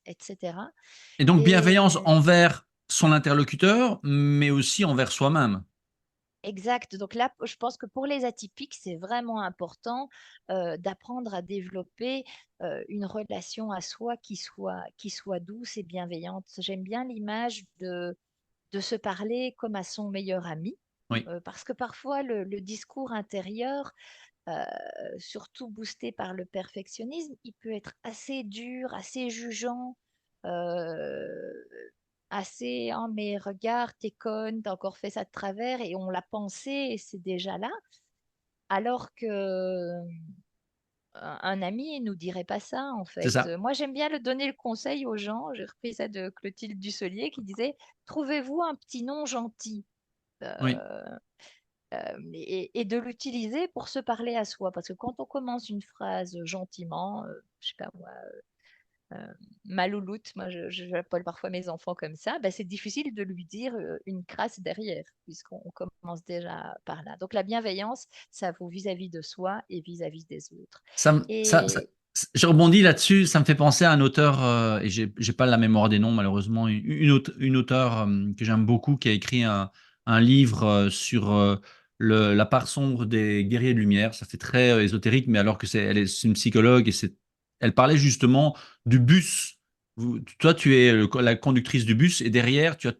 etc. Et donc bienveillance Et envers son interlocuteur, mais aussi envers soi-même. Exact. Donc là, je pense que pour les atypiques, c'est vraiment important d'apprendre à développer une relation à soi qui soit douce et bienveillante. J'aime bien l'image de se parler comme à son meilleur ami, Oui, parce que parfois le discours intérieur, euh, surtout boosté par le perfectionnisme, il peut être assez dur, assez jugeant, euh, assez, «Oh, mais regarde, t'es conne, t'as encore fait ça de travers», et on l'a pensé et c'est déjà là. Alors que un ami nous dirait pas ça, en c'est fait. ça. Moi, j'aime bien le donner le conseil aux gens. J'ai repris ça de Clotilde Dussolier qui disait: «Trouvez-vous un petit nom gentil». Oui. Et de l'utiliser pour se parler à soi. Parce que quand on commence une phrase gentiment, je sais pas moi, euh, ma louloute, moi j'appelle parfois mes enfants comme ça, ben, c'est difficile de lui dire une crasse derrière, puisqu'on commence déjà par là. Donc la bienveillance, ça vaut vis-à-vis de soi et vis-à-vis des autres. Ça, me- ça- Et je rebondis là-dessus, ça me fait penser à un auteur, et j'ai pas la mémoire des noms malheureusement, une auteure que j'aime beaucoup qui a écrit un livre sur la part sombre des guerriers de lumière. Ça fait très ésotérique, mais alors que c'est une psychologue et elle parlait justement du bus. Toi, tu es la conductrice du bus et derrière, tu as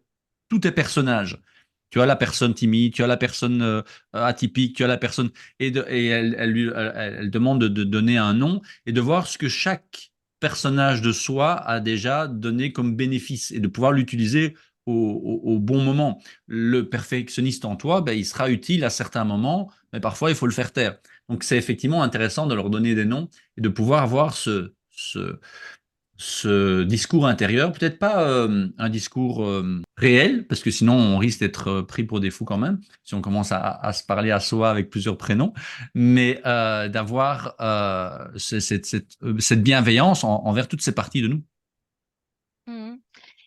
tous tes personnages. Tu as la personne timide, tu as la personne atypique, tu as la personne et elle demande de donner un nom et de voir ce que chaque personnage de soi a déjà donné comme bénéfice et de pouvoir l'utiliser au bon moment. Le perfectionniste en toi, ben, il sera utile à certains moments, mais parfois il faut le faire taire. Donc c'est effectivement intéressant de leur donner des noms et de pouvoir avoir ce discours intérieur, peut-être pas un discours réel, parce que sinon on risque d'être pris pour des fous quand même, si on commence à se parler à soi avec plusieurs prénoms, mais d'avoir cette bienveillance envers toutes ces parties de nous. Mhm.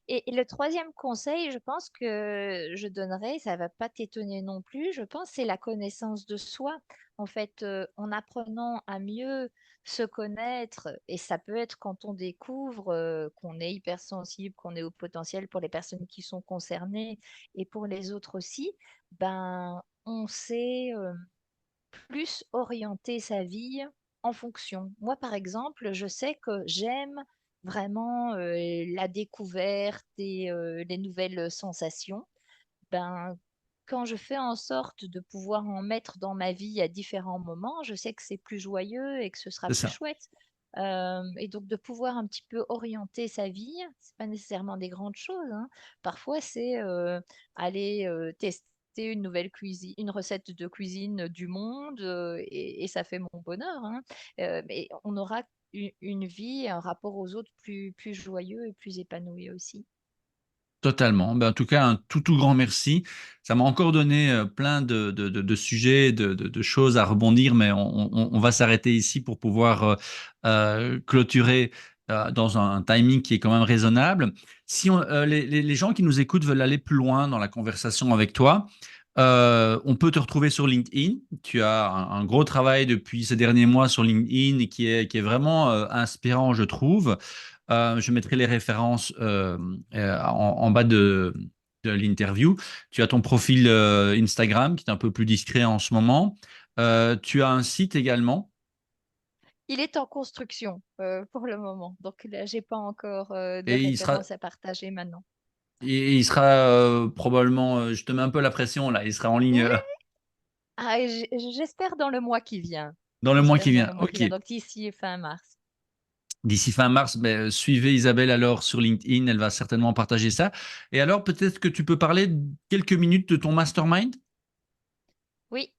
Et le troisième conseil, je pense que je donnerais, ça va pas t'étonner non plus, je pense, c'est la connaissance de soi. En fait, en apprenant à mieux se connaître, et ça peut être quand on découvre qu'on est hypersensible, qu'on est au potentiel pour les personnes qui sont concernées et pour les autres aussi, ben, on sait plus orienter sa vie en fonction. Moi, par exemple, je sais que j'aime vraiment la découverte et les nouvelles sensations. Ben, quand je fais en sorte de pouvoir en mettre dans ma vie à différents moments, je sais que c'est plus joyeux et que ce sera C'est plus ça. chouette. Et donc de pouvoir un petit peu orienter sa vie, c'est pas nécessairement des grandes choses, hein. Parfois, c'est aller tester une nouvelle cuisine, une recette de cuisine du monde, et ça fait mon bonheur, hein. Mais on aura une vie, un rapport aux autres plus joyeux et plus épanoui aussi. Totalement. Ben, en tout cas, un tout grand merci. Ça m'a encore donné plein de sujets, de choses à rebondir, mais on va s'arrêter ici pour pouvoir clôturer dans un timing qui est quand même raisonnable. Si les gens qui nous écoutent veulent aller plus loin dans la conversation avec toi, on peut te retrouver sur LinkedIn. Tu as un gros travail depuis ces derniers mois sur LinkedIn et qui est vraiment inspirant, je trouve. Je mettrai les références en bas de l'interview. Tu as ton profil Instagram qui est un peu plus discret en ce moment. Tu as un site également Il est en construction pour le moment, donc là, j'ai pas encore de et il sera, références à partager maintenant. il sera probablement, je te mets un peu la pression là, il sera en ligne Oui, ah, et j'espère dans le mois qui vient. dans le mois qui J'espère dans vient. le mois qui Ok. vient, donc d'ici fin mars. D'ici fin mars, ben, suivez Isabelle alors sur LinkedIn, elle va certainement partager ça. Et alors peut-être que tu peux parler quelques minutes de ton mastermind? Oui.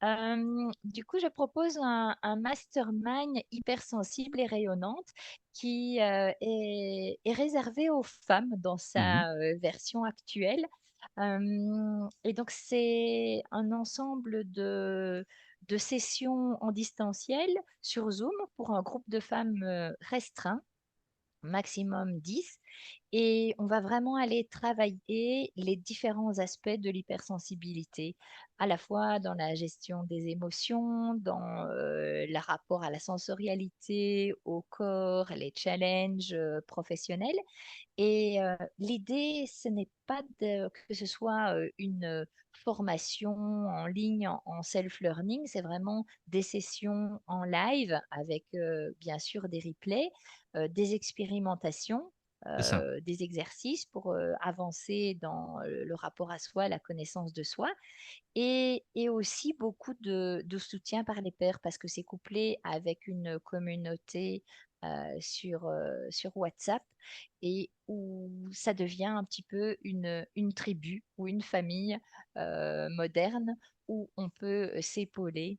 Du coup, je propose un mastermind hypersensible et rayonnante qui est réservé aux femmes dans Mhm. sa version actuelle. Et donc, c'est un ensemble de sessions en distanciel sur Zoom pour un groupe de femmes restreint, maximum 10. et on va vraiment aller travailler les différents aspects de l'hypersensibilité, à la fois dans la gestion des émotions, dans le rapport à la sensorialité, au corps, les challenges professionnels. Et l'idée, ce n'est pas que ce soit une formation en ligne en self-learning, c'est vraiment des sessions en live avec bien sûr des replays, des expérimentations, C'est ça. des exercices pour avancer dans le rapport à soi, la connaissance de soi. Et aussi beaucoup de soutien par les pairs parce que c'est couplé avec une communauté sur WhatsApp et où ça devient un petit peu une tribu ou une famille moderne où on peut s'épauler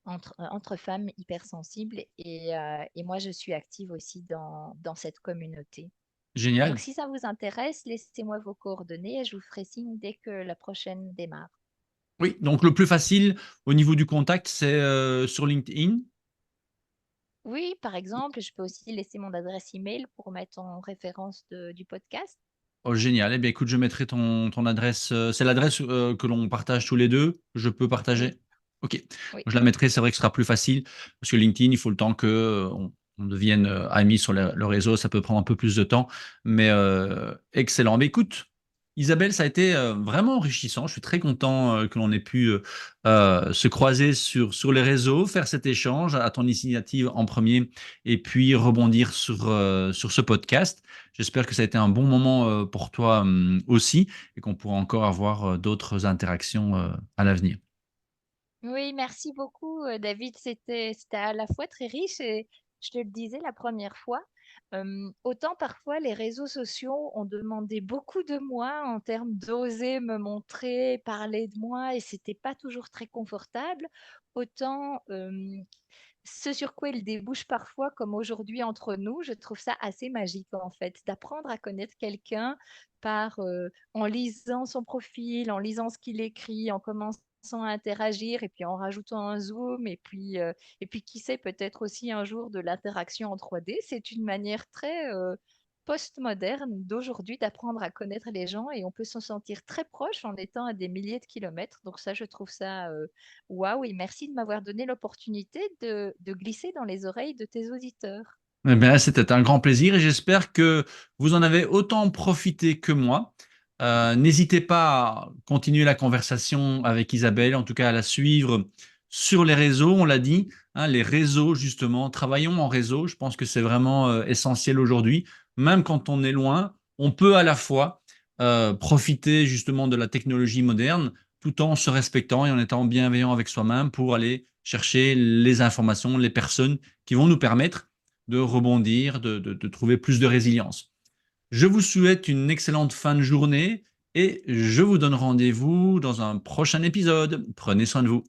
entre femmes hypersensibles et moi je suis active aussi dans cette communauté. Donc Génial. si ça vous intéresse, laissez-moi vos coordonnées et je vous ferai signe dès que la prochaine démarre. Oui, donc le plus facile au niveau du contact, c'est sur LinkedIn. Oui, par exemple, je peux aussi laisser mon adresse email pour mettre en référence du podcast. Oh, génial. Eh bien, écoute, je mettrai ton adresse. C'est l'adresse que l'on partage tous les deux. Je peux Oui, partager. Ok. oui. Je la mettrai. C'est vrai que ce sera plus facile parce que LinkedIn, il faut le temps que on devienne amis sur le réseau. Ça peut prendre un peu plus de temps, mais excellent. Mais écoute, Isabelle, ça a été vraiment enrichissant. Je suis très content que l'on ait pu se croiser sur les réseaux, faire cet échange à ton initiative en premier, et puis rebondir sur ce podcast. J'espère que ça a été un bon moment pour toi aussi et qu'on pourra encore avoir d'autres interactions à l'avenir. Oui, merci beaucoup, David. C'était à la fois très riche et je te le disais la première fois. Autant parfois les réseaux sociaux ont demandé beaucoup de moi en termes d'oser me montrer, parler de moi et c'était pas toujours très confortable. Autant ce sur quoi il débouche parfois, comme aujourd'hui entre nous, je trouve ça assez magique en fait, d'apprendre à connaître quelqu'un en lisant son profil, en lisant ce qu'il écrit, en commençant à interagir et puis en rajoutant un zoom et puis qui sait peut-être aussi un jour de l'interaction en 3D. C'est une manière très post-moderne d'aujourd'hui d'apprendre à connaître les gens et on peut s'en sentir très proche en étant à des milliers de kilomètres. Donc ça, je trouve ça waouh et merci de m'avoir donné l'opportunité de glisser dans les oreilles de tes auditeurs. Eh bien, c'était un grand plaisir et j'espère que vous en avez autant profité que moi. N'hésitez pas à continuer la conversation avec Isabelle, en tout cas à la suivre sur les réseaux, on l'a dit, hein, les réseaux justement, travaillons en réseau, je pense que c'est vraiment essentiel aujourd'hui. Même quand on est loin, on peut à la fois profiter justement de la technologie moderne tout en se respectant et en étant bienveillant avec soi-même pour aller chercher les informations, les personnes qui vont nous permettre de rebondir, de trouver plus de résilience. Je vous souhaite une excellente fin de journée et je vous donne rendez-vous dans un prochain épisode. Prenez soin de vous.